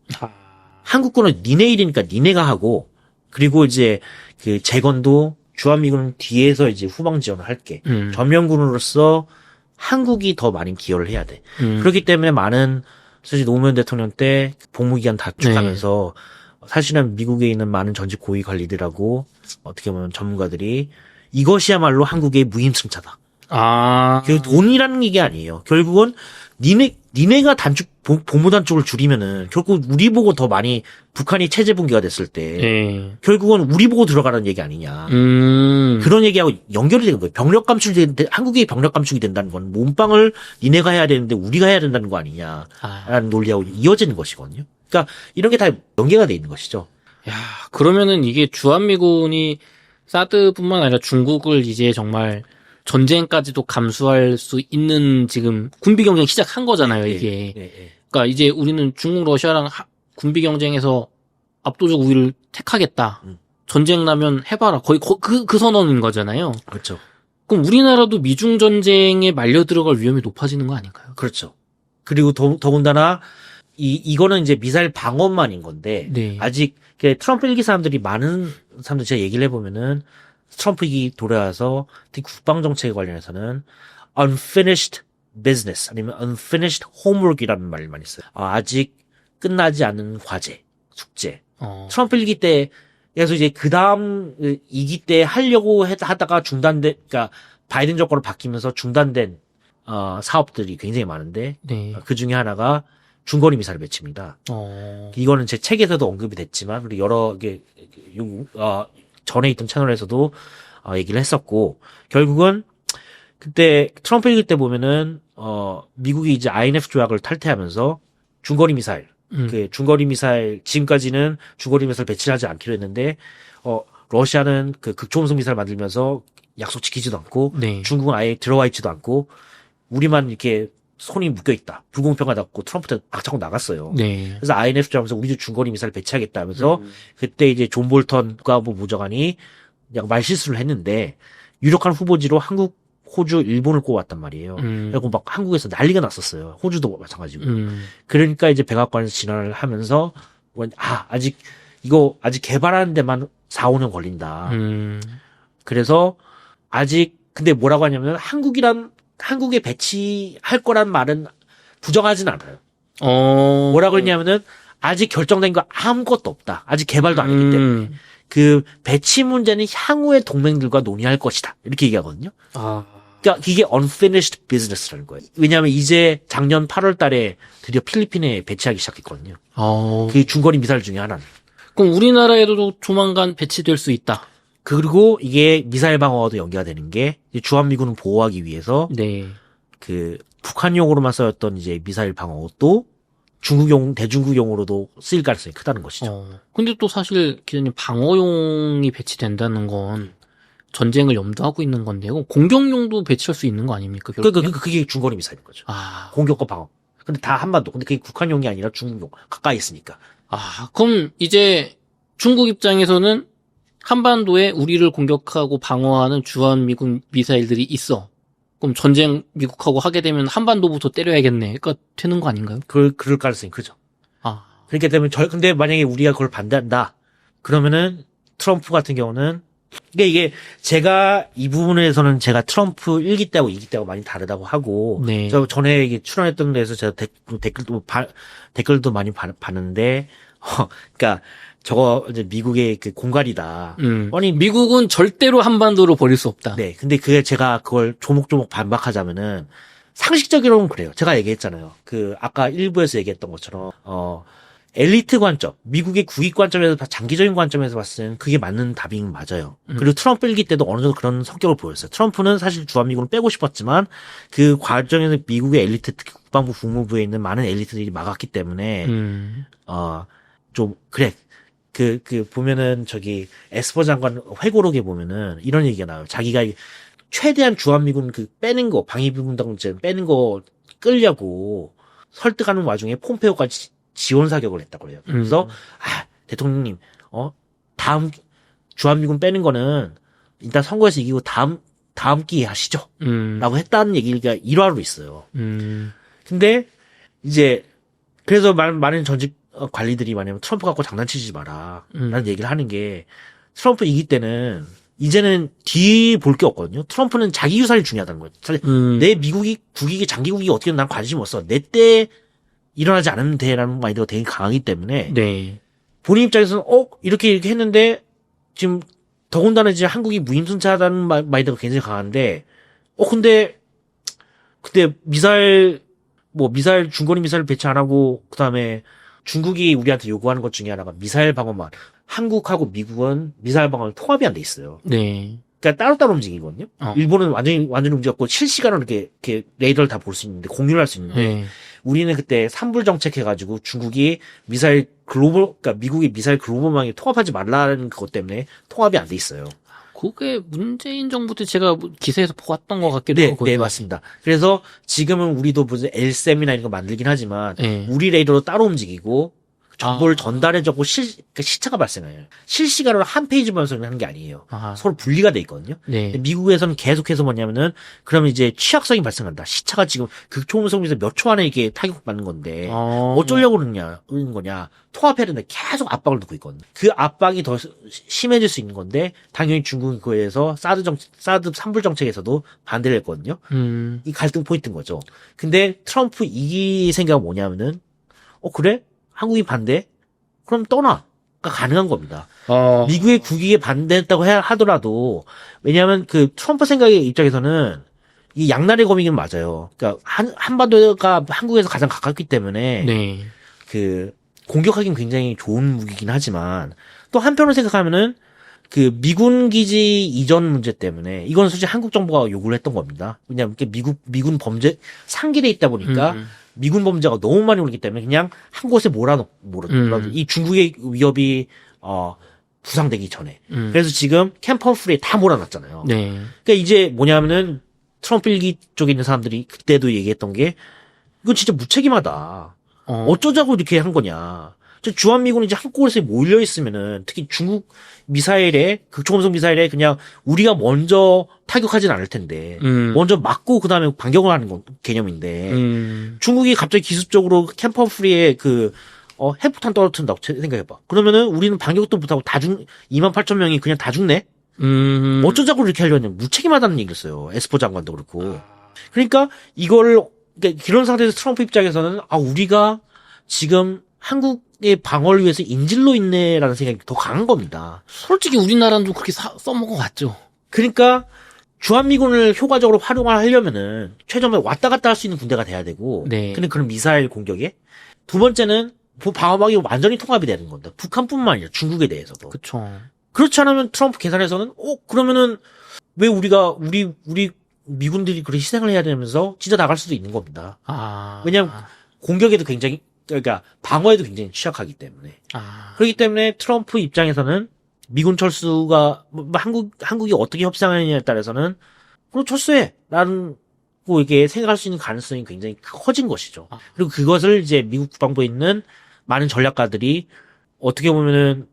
한국군은 니네 일이니까 니네가 하고 그리고 이제 그 재건도 주한미군은 뒤에서 이제 후방 지원을 할게. 점령군으로서 한국이 더 많이 기여를 해야 돼. 그렇기 때문에 많은 사실 노무현 대통령 때 복무기간 단축하면서 사실은 미국에 있는 많은 전직 고위 관리들하고 어떻게 보면 전문가들이 이것이야말로 한국의 무임승차다. 돈이라는 게 아니에요. 결국은 니네가 복무 단축을 줄이면은 결국 우리 보고 더 많이 북한이 체제 붕괴가 됐을 때 네. 결국은 우리 보고 들어가라는 얘기 아니냐. 그런 얘기하고 연결이 되는 거예요. 병력 감축이 되는데 한국이 병력 감축이 된다는 건 몸빵을 니네가 해야 되는데 우리가 해야 된다는 거 아니냐라는 논리하고 이어지는 것이거든요. 그러니까 이런 게 다 연계가 돼 있는 것이죠. 야, 그러면은 이게 주한미군이 사드뿐만 아니라 중국을 이제 정말 전쟁까지도 감수할 수 있는 지금 군비 경쟁 시작한 거잖아요, 이게. 그러니까 이제 우리는 중국, 러시아랑 군비 경쟁에서 압도적 우위를 택하겠다. 전쟁 나면 해봐라. 거의 그 선언인 거잖아요. 그렇죠. 그럼 우리나라도 미중 전쟁에 말려 들어갈 위험이 높아지는 거 아닌가요? 그렇죠. 그리고 더군다나 이거는 이제 미사일 방어만인 건데 네. 아직 트럼프 일기 사람들이 많은 사람들 제가 얘기를 해보면은 트럼프 일기 돌아와서 특히 국방 정책에 관련해서는 unfinished business 아니면 unfinished homework이라는 말을 많이 써요. 아직 끝나지 않은 과제, 숙제. 트럼프 일기 때 그래서 이제 그 다음 2기 때 하려고 하다가 그러니까 바이든 정권으로 바뀌면서 중단된 사업들이 굉장히 많은데 네. 그 중에 하나가 중거리 미사일 배치입니다. 이거는 제 책에서도 언급이 됐지만 그리고 여러 전에 있던 채널에서도 얘기를 했었고 결국은 그때 트럼프 일기 때 보면은 미국이 이제 INF 조약을 탈퇴하면서 중거리 미사일 그 중거리 미사일 지금까지는 중거리 미사일 배치를 하지 않기로 했는데 러시아는 그 극초음속 미사일 만들면서 약속 지키지도 않고 네. 중국은 아예 들어와 있지도 않고 우리만 이렇게 손이 묶여있다. 불공평하다고 트럼프 때 박차고 나갔어요. 네. 그래서 INF 조약에서 우리도 중거리 미사일 배치하겠다 하면서 그때 이제 존 볼턴 국가부 부장관이 그냥 말실수를 했는데 유력한 후보지로 한국, 호주, 일본을 꼽았단 말이에요. 그리고 막 한국에서 난리가 났었어요. 호주도 마찬가지고. 그러니까 이제 백악관에서 진언을 하면서 아직 개발하는 데만 4, 5년 걸린다. 그래서 아직 근데 뭐라고 하냐면 한국에 배치할 거란 말은 부정하진 않아요. 뭐라고 했냐면은 아직 결정된 거 아무것도 없다. 아직 개발도 안 했기 때문에. 그 배치 문제는 향후의 동맹들과 논의할 것이다. 이렇게 얘기하거든요. 그러니까 이게 unfinished business라는 거예요. 왜냐하면 이제 작년 8월 달에 드디어 필리핀에 배치하기 시작했거든요. 그게 중거리 미사일 중에 하나는. 그럼 우리나라에도 조만간 배치될 수 있다. 그리고 이게 미사일 방어와도 연계가 되는 게 주한미군을 보호하기 위해서 네. 그 북한용으로만 쓰였던 이제 미사일 방어도 대중국용으로도 쓰일 가능성이 크다는 것이죠. 근데 또 사실 기자님 방어용이 배치된다는 건 전쟁을 염두하고 있는 건데요. 공격용도 배치할 수 있는 거 아닙니까? 그게 중거리 미사일인 거죠. 아, 공격과 방어. 근데 다 한반도. 근데 그게 북한용이 아니라 중국용. 가까이 있으니까. 그럼 이제 중국 입장에서는 한반도에 우리를 공격하고 방어하는 주한미군 미사일들이 있어. 그럼 전쟁 미국하고 하게 되면 한반도부터 때려야겠네. 그러니까 되는 거 아닌가요? 그럴 가능성이 크죠. 그렇기 때문에 근데 만약에 우리가 그걸 반대한다. 그러면은 트럼프 같은 경우는 이게 제가 이 부분에서는 제가 트럼프 1기 때하고 2기 때하고 많이 다르다고 하고 네. 저 전에 이게 출연했던 데서 제가 댓글도 많이 봤는데 그러니까 저거 이제 미국의 그 공갈이다. 아니 미국은 절대로 한반도로 버릴 수 없다. 네. 근데 제가 그걸 조목조목 반박하자면은 상식적으로는 그래요. 제가 얘기했잖아요. 아까 일부에서 얘기했던 것처럼 엘리트 관점, 미국의 국익 관점에서 장기적인 관점에서 봤을 때는 그게 맞는 답인 맞아요. 그리고 트럼프 일기 때도 어느 정도 그런 성격을 보였어요. 트럼프는 사실 주한미군을 빼고 싶었지만 그 과정에서 미국의 엘리트, 특히 국방부 국무부에 있는 많은 엘리트들이 막았기 때문에 좀 그래. 보면은 에스퍼 장관 회고록에 보면은 이런 얘기가 나와요. 자기가 최대한 주한미군 빼는 거, 방위비군단체 빼는 거 끌려고 설득하는 와중에 폼페오까지 지원 사격을 했다고 그래요. 그래서, 대통령님, 다음 주한미군 빼는 거는 일단 선거에서 이기고 다음 기회에 하시죠. 라고 했다는 얘기가 일화로 있어요. 근데 이제 그래서 많은 전직 관리들이 만약에 트럼프 갖고 장난치지 마라. 라는 얘기를 하는 게 트럼프 이기 때는 이제는 뒤 볼 게 없거든요. 트럼프는 자기 유산이 중요하다는 거예요. 사실 내 미국이 국익이 장기국이 어떻게든 난 관심 없어. 내 때 일어나지 않으면 돼라는 마인드가 되게 강하기 때문에 네. 본인 입장에서는 이렇게 했는데 지금 더군다나 이제 한국이 무임승차하다는 마인드가 굉장히 강한데 근데 중거리 미사일 배치 안 하고 그다음에 중국이 우리한테 요구하는 것 중에 하나가 미사일 방어만. 한국하고 미국은 미사일 방어는 통합이 안 돼 있어요. 네. 그러니까 따로따로 움직이거든요. 일본은 완전히 움직였고 실시간으로 이렇게 레이더를 다 볼 수 있는데 공유를 할 수 있는데 네. 우리는 그때 산불 정책 해가지고 중국이 그러니까 미국이 미사일 글로벌망에 통합하지 말라는 그것 때문에 통합이 안 돼 있어요. 그게 문재인 정부 때 제가 기사에서 보았던 것 같기도 하고. 네, 맞습니다. 그래서 지금은 우리도 무슨 엘셈이나 이런 거 만들긴 하지만 네. 우리 레이더로 따로 움직이고 정보를 전달해주고 그러니까 시차가 발생해요. 실시간으로 한 페이지만 하는 게 아니에요. 서로 분리가 돼 있거든요. 네. 근데 미국에서는 계속해서 뭐냐면은 그러면 이제 취약성이 발생한다. 시차가 지금 극초음속에서 몇 초 안에 이게 타격받는 건데 어쩌려고 그러는 거냐. 통합해야 되는데 계속 압박을 넣고 있거든요. 그 압박이 더 심해질 수 있는 건데 당연히 중국은 그에 대해서 사드 산불 정책에서도 반대를 했거든요. 이 갈등 포인트인 거죠. 근데 트럼프 이 생각은 뭐냐면은 그래? 한국이 반대? 그럼 떠나. 가 가능한 겁니다. 미국의 국익에 반대했다고 하더라도 왜냐하면 트럼프 생각의 입장에서는 이 양날의 검이긴 맞아요. 그러니까 한반도가 한국에서 가장 가깝기 때문에 네. 공격하기는 굉장히 좋은 무기긴 하지만 또 한편으로 생각하면은 미군 기지 이전 문제 때문에 이건 솔직히 한국 정부가 요구를 했던 겁니다. 왜냐하면 미군 범죄 상기돼 있다 보니까 미군 범죄가 너무 많이 오기 때문에 그냥 한 곳에 몰아넣고 이 중국의 위협이 부상되기 전에. 그래서 지금 캠프 프리에 다 몰아놨잖아요. 네. 그러니까 이제 뭐냐면은 트럼프 일기 쪽에 있는 사람들이 그때도 얘기했던 게 이건 진짜 무책임하다. 어쩌자고 이렇게 한 거냐. 주한미군이 이제 한국에서 몰려 있으면은 특히 중국 미사일에 극초음속 미사일에 그냥 우리가 먼저 타격하진 않을 텐데 먼저 맞고 그다음에 반격을 하는 개념인데 중국이 갑자기 기습적으로 캠프 프리에 핵폭탄 떨어뜨린다고 생각해봐. 그러면은 우리는 반격도 못하고 28,000명이 그냥 다 죽네. 어쩌자고 이렇게 하려냐. 무책임하다는 얘기였어요. 에스퍼 장관도 그렇고. 그러니까 그러니까 이런 상태에서 트럼프 입장에서는 우리가 지금 한국의 방어를 위해서 인질로 있네라는 생각이 더 강한 겁니다. 솔직히 우리나라도 그렇게 써먹어 왔죠. 그러니까 주한미군을 효과적으로 활용하려면은 최종적으로 왔다 갔다 할 수 있는 군대가 돼야 되고 네. 근데 그런 미사일 공격에 두 번째는 방어막이 완전히 통합이 되는 겁니다. 북한뿐만 아니라 중국에 대해서도. 그렇죠. 그렇지 않으면 트럼프 계산에서는 그러면은 왜 우리 미군들이 그렇게 희생을 해야 되면서 진짜 나갈 수도 있는 겁니다. 왜냐하면 공격에도 굉장히 그러니까 방어에도 굉장히 취약하기 때문에. 아. 그렇기 때문에 트럼프 입장에서는 미군 철수가 뭐 한국이 어떻게 협상하느냐에 따라서는 그럼 철수해라는 뭐 이게 생각할 수 있는 가능성이 굉장히 커진 것이죠. 그리고 그것을 이제 미국 국방부에 있는 많은 전략가들이 어떻게 보면은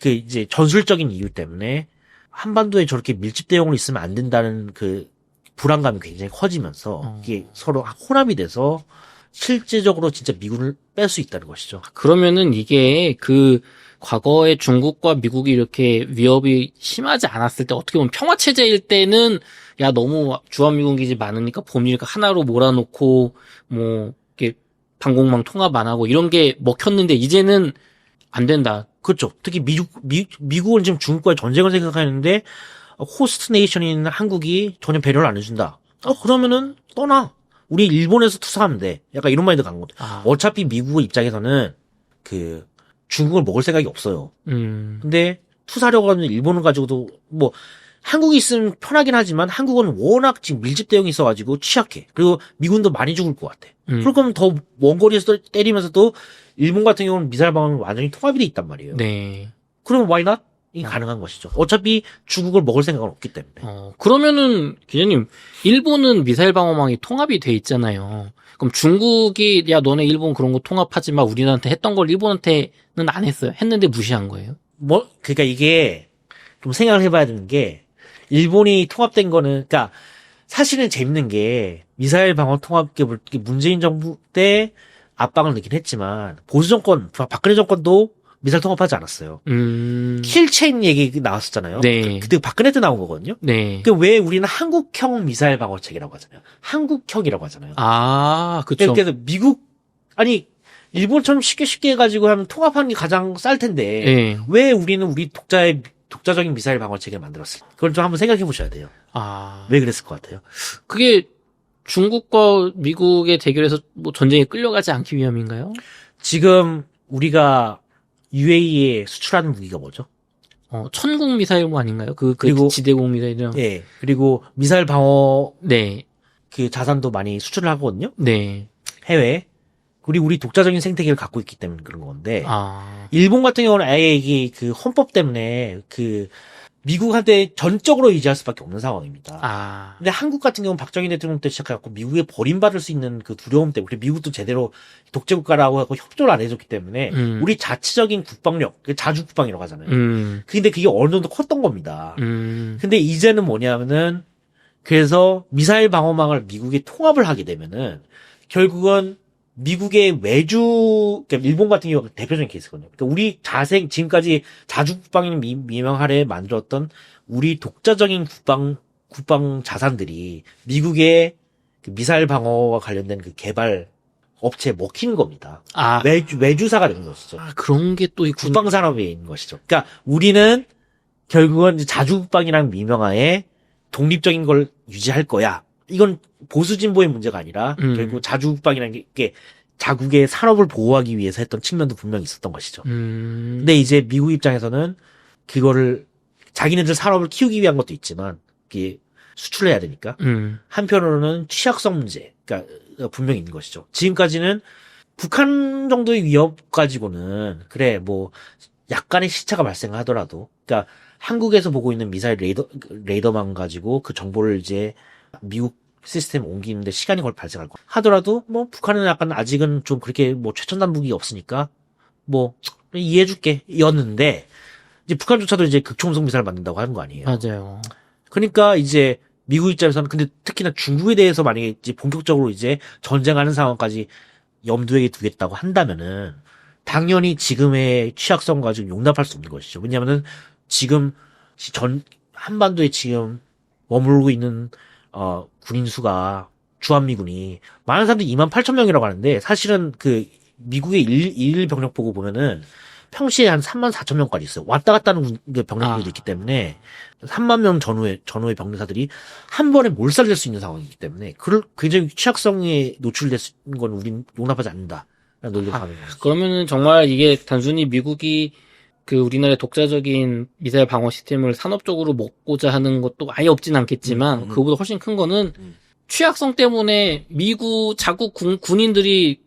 그 이제 전술적인 이유 때문에 한반도에 저렇게 밀집 대응으로 있으면 안 된다는 그 불안감이 굉장히 커지면서 이게 서로 혼합이 돼서 실제적으로 진짜 미군을 뺄 수 있다는 것이죠. 그러면은 이게 그 과거에 중국과 미국이 이렇게 위협이 심하지 않았을 때 어떻게 보면 평화 체제일 때는 야 너무 주한미군 기지 많으니까 보니까 하나로 몰아놓고 뭐 이렇게 방공망 통합 안 하고 이런 게 먹혔는데 이제는 안 된다. 그렇죠. 특히 미국은 지금 중국과의 전쟁을 생각하는데 호스트 네이션인 한국이 전혀 배려를 안 해준다. 그러면은 떠나. 우리 일본에서 투사하면 돼. 약간 이런 마인드 간 거죠. 어차피 미국 입장에서는 그 중국을 먹을 생각이 없어요. 근데 투사려고 하면 일본을 가지고도 뭐 한국이 있으면 편하긴 하지만 한국은 워낙 지금 밀집 대응이 있어가지고 취약해. 그리고 미군도 많이 죽을 것 같아. 그럴 거면 더 먼 거리에서 때리면서도 일본 같은 경우는 미사일 방어는 완전히 통합이 돼 있단 말이에요. 네. 그러면 why not? 이 가능한 것이죠. 어차피 중국을 먹을 생각은 없기 때문에. 그러면은 기자님, 일본은 미사일 방어망이 통합이 돼 있잖아요. 그럼 중국이 야 너네 일본 그런 거 통합하지 마 우리한테 했던 걸 일본한테는 안 했어요. 했는데 무시한 거예요. 뭐 그러니까 이게 좀 생각을 해봐야 되는 게 일본이 통합된 거는 그러니까 사실은 재밌는 게 미사일 방어 통합 문재인 정부 때 압박을 넣긴 했지만 보수 정권 박근혜 정권도 미사일 통합하지 않았어요. 킬체인 얘기 나왔었잖아요. 네. 그때 박근혜 때 나온 거거든요. 네. 그 왜 우리는 한국형 미사일 방어책이라고 하잖아요. 한국형이라고 하잖아요. 아, 그쵸. 그래서 미국 아니 일본처럼 쉽게 해가지고 하면 통합하는 게 가장 쌀 텐데 네. 왜 우리는 우리 독자적인 미사일 방어책을 만들었을까? 그걸 좀 한번 생각해 보셔야 돼요. 아, 왜 그랬을 것 같아요? 그게 중국과 미국의 대결에서 뭐 전쟁에 끌려가지 않기 위함인가요? 지금 우리가 UAE에 수출하는 무기가 뭐죠? 천국 미사일모 아닌가요? 그리고 지대공 미사일이요. 예. 그리고 미사일 방어 네. 그 자산도 많이 수출을 하거든요. 네. 해외에. 그리고 우리 독자적인 생태계를 갖고 있기 때문에 그런 건데. 아, 일본 같은 경우는 아예 이게 그 헌법 때문에 그 미국한테 전적으로 의지할 수밖에 없는 상황입니다. 아, 근데 한국 같은 경우는 박정희 대통령 때 시작해갖고 미국에 버림받을 수 있는 그 두려움 때문에 미국도 제대로 독재국가라고 하고 협조를 안 해줬기 때문에 우리 자치적인 국방력, 자주국방이라고 하잖아요. 근데 그게 어느 정도 컸던 겁니다. 근데 이제는 뭐냐면은 그래서 미사일 방어망을 미국에 통합을 하게 되면은 결국은 미국의 그러니까 일본 같은 경우가 대표적인 케이스거든요. 그러니까 우리 지금까지 자주국방인 미명 하에 만들었던 우리 독자적인 국방 자산들이 미국의 그 미사일 방어와 관련된 그 개발 업체에 먹히는 겁니다. 아, 외주사가 되는 것이죠. 그런 게 또 있군. 국방 산업에 있는 것이죠. 그러니까 우리는 결국은 이제 자주국방이라는 미명하에 독립적인 걸 유지할 거야. 이건 보수 진보의 문제가 아니라 결국 자주국방이라는 게 자국의 산업을 보호하기 위해서 했던 측면도 분명히 있었던 것이죠. 근데 이제 미국 입장에서는 그거를 자기네들 산업을 키우기 위한 것도 있지만 이게 수출해야 되니까 한편으로는 취약성 문제가 분명히 있는 것이죠. 지금까지는 북한 정도의 위협 가지고는 그래 뭐 약간의 시차가 발생하더라도 그러니까 한국에서 보고 있는 미사일 레이더만 가지고 그 정보를 이제 미국 시스템 옮기는데 시간이 걸 발생할 거 하더라도 뭐 북한은 약간 아직은 좀 그렇게 뭐 최첨단 무기가 없으니까 뭐 이해해줄게 였는데 이제 북한조차도 이제 극초음속 미사일 만든다고 하는 거 아니에요. 맞아요. 그러니까 이제 미국 입장에서는 근데 특히나 중국에 대해서 만약에 이제 본격적으로 이제 전쟁하는 상황까지 염두에 두겠다고 한다면은 당연히 지금의 취약성 가지고 용납할 수 없는 것이죠. 왜냐하면은 지금 한반도에 지금 머물고 있는 군인 수가 주한미군이 많은 사람들이 28,000명이라고 하는데 사실은 그 미국의 일 병력 보고 보면은 평시에 한 34,000명까지 있어요. 왔다 갔다 하는 병력들도 있기 때문에 3만 명 전후의 병사들이 한 번에 몰살될 수 있는 상황이기 때문에 굉장히 취약성에 노출된 건 우린 용납하지 않는다. 논리가 가는 거죠. 그러면은 정말 이게 단순히 미국이 그 우리나라의 독자적인 미사일 방어 시스템을 산업적으로 먹고자 하는 것도 아예 없진 않겠지만 그거보다 훨씬 큰 거는 취약성 때문에 미국 자국 군인들이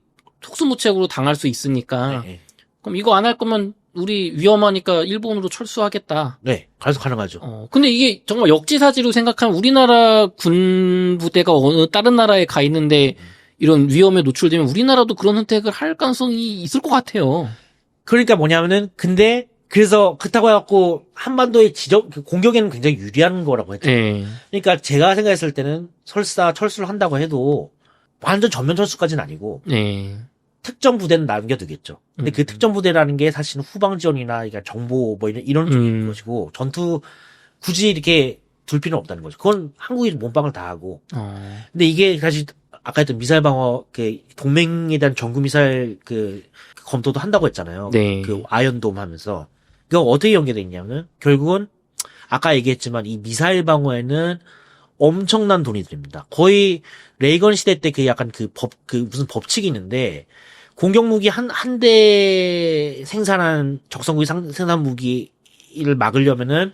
속수무책으로 당할 수 있으니까 네. 그럼 이거 안 할 거면 우리 위험하니까 일본으로 철수하겠다. 네, 가능하죠. 근데 이게 정말 역지사지로 생각하면 우리나라 군 부대가 어느 다른 나라에 가 있는데 이런 위험에 노출되면 우리나라도 그런 선택을 할 가능성이 있을 것 같아요. 그러니까 뭐냐면은 근데 그래서 그렇다고 해갖고 한반도의 공격에는 굉장히 유리한 거라고 했죠. 네. 그러니까 제가 생각했을 때는 설사 철수를 한다고 해도 완전 전면 철수까지는 아니고 네. 특정 부대는 남겨두겠죠. 근데 그 특정 부대라는 게 사실은 후방 지원이나 그러니까 정보 뭐 이런 쪽인 것이고 전투 굳이 이렇게 둘 필요는 없다는 거죠. 그건 한국이 몸빵을 다 하고. 근데 이게 사실 아까 했던 미사일 방어 그 동맹에 대한 전구 미사일 그 검토도 한다고 했잖아요. 네. 그 아이언돔 하면서 그거 어떻게 연계돼 있냐면은 결국은 아까 얘기했지만 이 미사일 방어에는 엄청난 돈이 들입니다. 거의 레이건 시대 때 그 약간 그 무슨 법칙이 있는데 공격 무기 한 대 생산한 적성무기 생산 무기를 막으려면은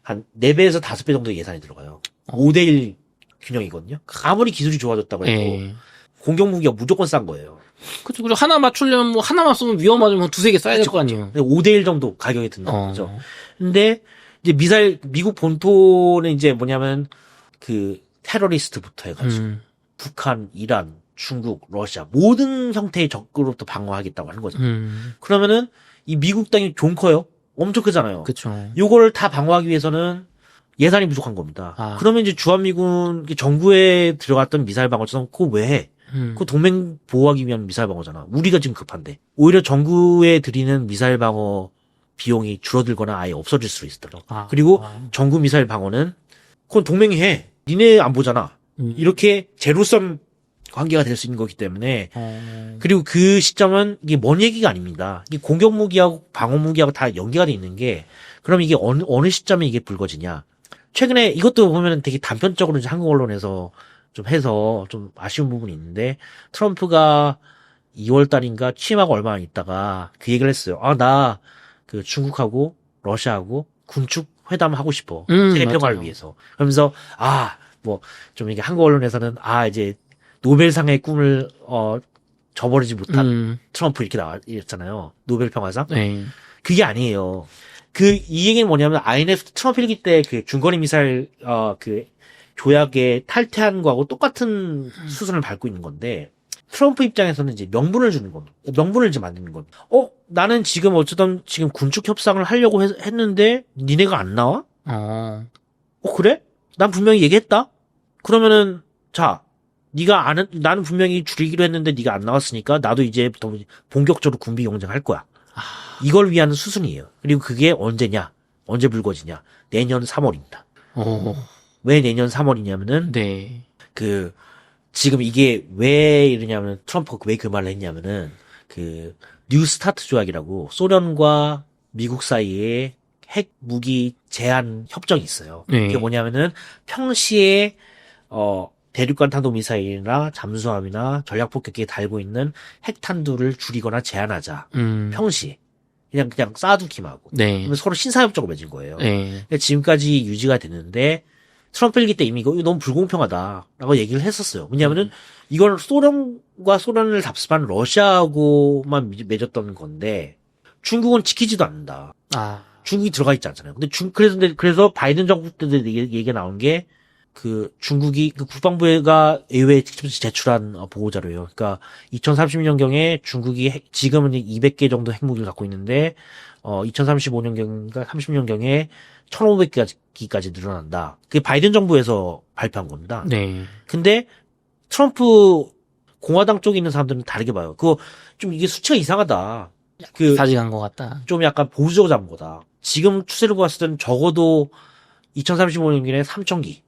한 4배에서 5배 정도 예산이 들어가요. 5대1 균형이거든요. 아무리 기술이 좋아졌다고 해도 네. 공격 무기가 무조건 싼 거예요. 그쵸. 그리고 하나 맞추려면 뭐 하나만 쏘면 위험하면 2-3개 쏴야 될 거 아니에요. 5대1 정도 가격이 든다는 거죠. 근데 이제 미국 본토는 이제 뭐냐면 그 테러리스트부터 해가지고 북한, 이란, 중국, 러시아 모든 형태의 적으로부터 방어하겠다고 하는 거죠. 그러면은 이 미국 땅이 좀 커요. 엄청 크잖아요. 그쵸. 요거를 다 방어하기 위해서는 예산이 부족한 겁니다. 그러면 이제 주한미군 정부에 들어갔던 미사일 방어처럼 그거 왜 해? 그 동맹 보호하기 위한 미사일 방어잖아. 우리가 지금 급한데. 오히려 정부에 드리는 미사일 방어 비용이 줄어들거나 아예 없어질 수 있도록. 그리고 정구 미사일 방어는 그건 동맹이 해. 니네 안 보잖아. 이렇게 제로섬 관계가 될 수 있는 거기 때문에 그리고 그 시점은 이게 먼 얘기가 아닙니다. 이게 공격 무기하고 방어 무기하고 다 연계가 돼 있는 게 그럼 이게 어느 시점에 이게 불거지냐. 최근에 이것도 보면 되게 단편적으로 이제 한국 언론에서 좀 해서 좀 아쉬운 부분이 있는데 트럼프가 2월 달인가 취임하고 얼마 안 있다가 그 얘기를 했어요. 나 그 중국하고 러시아하고 군축 회담 하고 싶어. 세계 평화를 위해서. 그러면서 뭐 좀 이게 한국 언론에서는 이제 노벨상의 꿈을 저버리지 못한 트럼프 이렇게 나왔잖아요. 노벨 평화상. 네. 그게 아니에요. 이 얘기는 뭐냐면 INF 트럼프 일기 때 그 중거리 미사일 그 조약에 탈퇴한 거하고 똑같은 수순을 밟고 있는 건데 트럼프 입장에서는 이제 명분을 주는 겁니다. 명분을 이제 만드는 겁니다. 나는 지금 어쩌든 지금 군축 협상을 하려고 했는데 니네가 안 나와? 그래? 난 분명히 얘기했다. 그러면은 자, 나는 분명히 줄이기로 했는데 네가 안 나왔으니까 나도 이제부터 본격적으로 군비 경쟁할 거야. 이걸 위한 수순이에요. 그리고 그게 언제냐? 언제 불거지냐? 내년 3월입니다. 왜 내년 3월이냐면은 네. 지금 이게 왜 이러냐면 트럼프가 왜 그 말을 했냐면은 뉴 스타트 조약이라고 소련과 미국 사이에 핵 무기 제한 협정이 있어요. 네. 그게 뭐냐면은 평시에 대륙간 탄도 미사일이나 잠수함이나 전략 폭격기에 달고 있는 핵탄두를 줄이거나 제한하자. 평시 그냥 쌓아두기만 하고. 네. 그러면 서로 신사협정을 맺은 거예요. 네. 지금까지 유지가 됐는데 트럼프 일기 때 이미 이거 너무 불공평하다라고 얘기를 했었어요. 왜냐하면은 이걸 소련을 답습한 러시아하고만 맺었던 건데 중국은 지키지도 않는다. 중국이 들어가 있지 않잖아요. 근데 그래서 바이든 정부 때도 얘기가 나온 게 중국이 국방부가 의회에 직접 제출한 보고자료예요. 그러니까 2030년경에 중국이 지금은 200개 정도 핵무기를 갖고 있는데 2035년경인가 30년경에 1,500개까지 늘어난다. 그게 바이든 정부에서 발표한 겁니다. 네. 근데 트럼프 공화당 쪽에 있는 사람들은 다르게 봐요. 좀 이게 수치가 이상하다. 사직한 것 같다. 좀 약간 보수적으로 잡은 거다. 지금 추세를 봤을 때는 적어도 2035년경에 3,000기.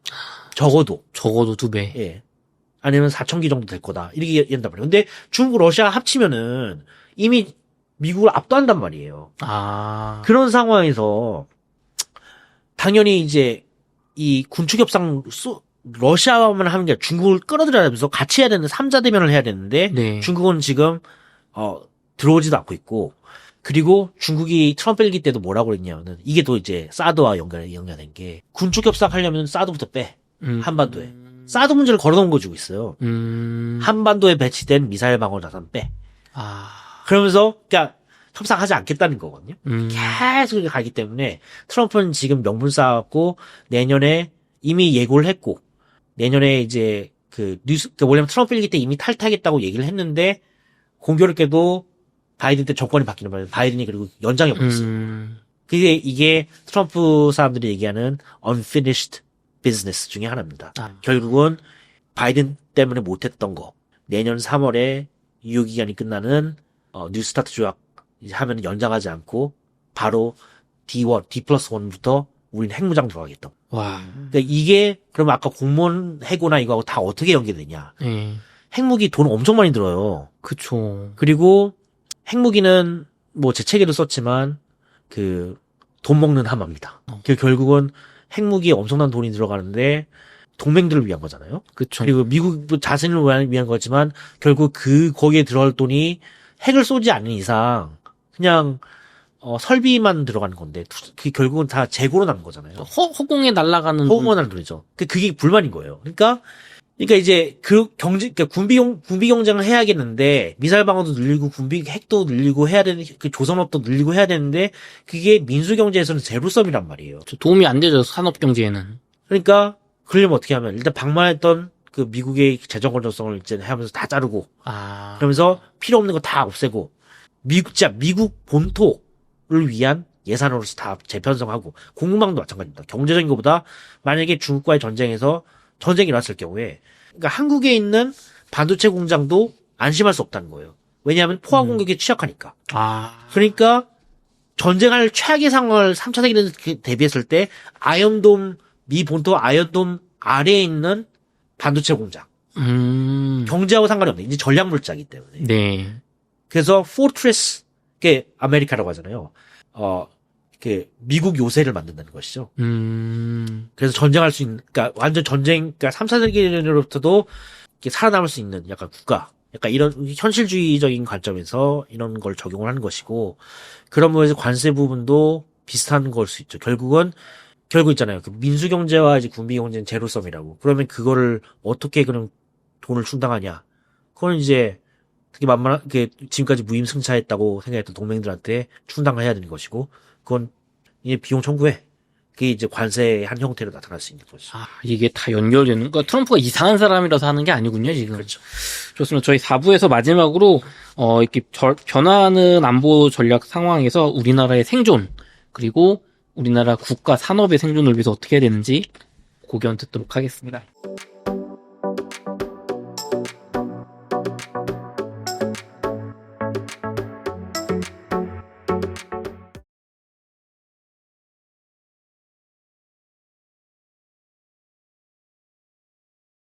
적어도 2배. 예. 아니면 4,000기 정도 될 거다. 이렇게 얘기한단 말이에요. 근데 중국, 러시아 합치면은 이미 미국을 압도한단 말이에요. 그런 상황에서 당연히 이제 이 군축 협상 러시아만 하는 게 아니라 중국을 끌어들여야 되면서 같이 해야 되는데 3자 대면을 해야 되는데 네. 중국은 지금 들어오지도 않고 있고 그리고 중국이 트럼프 일기 때도 뭐라고 그랬냐면은 이게 또 이제 사드와 연결된 게 군축 협상 하려면 사드부터 빼. 한반도에. 사드 문제를 걸어놓은 거 주고 있어요. 한반도에 배치된 미사일 방어 자산 빼. 그러면서 그러니까 협상하지 않겠다는 거거든요. 음. 계속 이렇게 가기 때문에 트럼프는 지금 명분 쌓았고 내년에 이미 예고를 했고 내년에 이제 그 뉴스 그러니까 원래는 트럼프 일기 때 이미 탈퇴하겠다고 얘기를 했는데 공교롭게도 바이든 때 정권이 바뀌는 바람에 바이든이 그리고 연장해 버렸어요. 그게 이게 트럼프 사람들이 얘기하는 unfinished business 중에 하나입니다. 결국은 바이든 때문에 못했던 거 내년 3월에 유효기간이 끝나는 뉴스타트 조약 이제 하면 연장하지 않고 바로 D1, D+1부터 우리는 핵무장 들어가겠다. 와. 그러니까 이게 그러면 아까 공무원 해고나 이거하고 다 어떻게 연계되냐? 네. 핵무기 돈 엄청 많이 들어요. 그쵸. 그리고 핵무기는 뭐 제 책에도 썼지만 그 돈 먹는 하마입니다. 그 결국은 핵무기에 엄청난 돈이 들어가는데 동맹들을 위한 거잖아요. 그쵸. 그리고 미국 자신을 위한 거지만 결국 거기에 들어갈 돈이 핵을 쏘지 않는 이상 그냥 설비만 들어가는 건데 그 결국은 다 재고로 남은 거잖아요. 허공에 날아가는 허공원할 돈이죠. 그게 불만인 거예요. 그러니까 이제 그러니까 군비 경쟁을 해야겠는데 미사일 방어도 늘리고 핵도 늘리고 해야 되는 그 조선업도 늘리고 해야 되는데 그게 민수 경제에서는 제로섬이란 말이에요. 도움이 안 되죠, 산업 경제에는. 그러니까 그러려면 어떻게 하면 일단 방만했던 그 미국의 재정 건전성을 이제 하면서 다 자르고 그러면서 필요 없는 거 다 없애고 미국 본토를 위한 예산으로서 다 재편성하고 공급망도 마찬가지입니다. 경제적인 것보다 만약에 중국과의 전쟁이 일어났을 경우에 그러니까 한국에 있는 반도체 공장도 안심할 수 없다는 거예요. 왜냐하면 포화 공격에 취약하니까. 그러니까 전쟁할 최악의 상황을 3차 세계대전 대비했을 때 미 본토 아이언돔 아래에 있는 반도체 공장. 경제하고 상관이 없네. 이제 전략 물자이기 때문에. 네. 그래서 포트레스 아메리카라고 하잖아요. 미국 요새를 만든다는 것이죠. 그래서 전쟁할 수 있는, 그러니까 완전 그러니까 3차 세계대전으로부터도 살아남을 수 있는 약간 국가, 약간 이런 현실주의적인 관점에서 이런 걸 적용을 하는 것이고, 그런 부분에서 관세 부분도 비슷한 걸 수 있죠. 결국 있잖아요. 그 민수경제와 이제 군비경제는 제로섬이라고. 그러면 그거를 어떻게 그럼 돈을 충당하냐. 그건 이제 되게 지금까지 무임승차했다고 생각했던 동맹들한테 충당을 해야 되는 것이고, 그건 이제 비용 청구해. 그게 이제 관세의 한 형태로 나타날 수 있는 거죠. 이게 다 연결되는, 그러니까 트럼프가 이상한 사람이라서 하는 게 아니군요, 지금. 그렇죠. 좋습니다. 저희 4부에서 마지막으로, 이렇게 변화하는 안보 전략 상황에서 우리나라의 생존, 그리고 우리나라 국가 산업의 생존을 위해서 어떻게 해야 되는지 고견 듣도록 하겠습니다.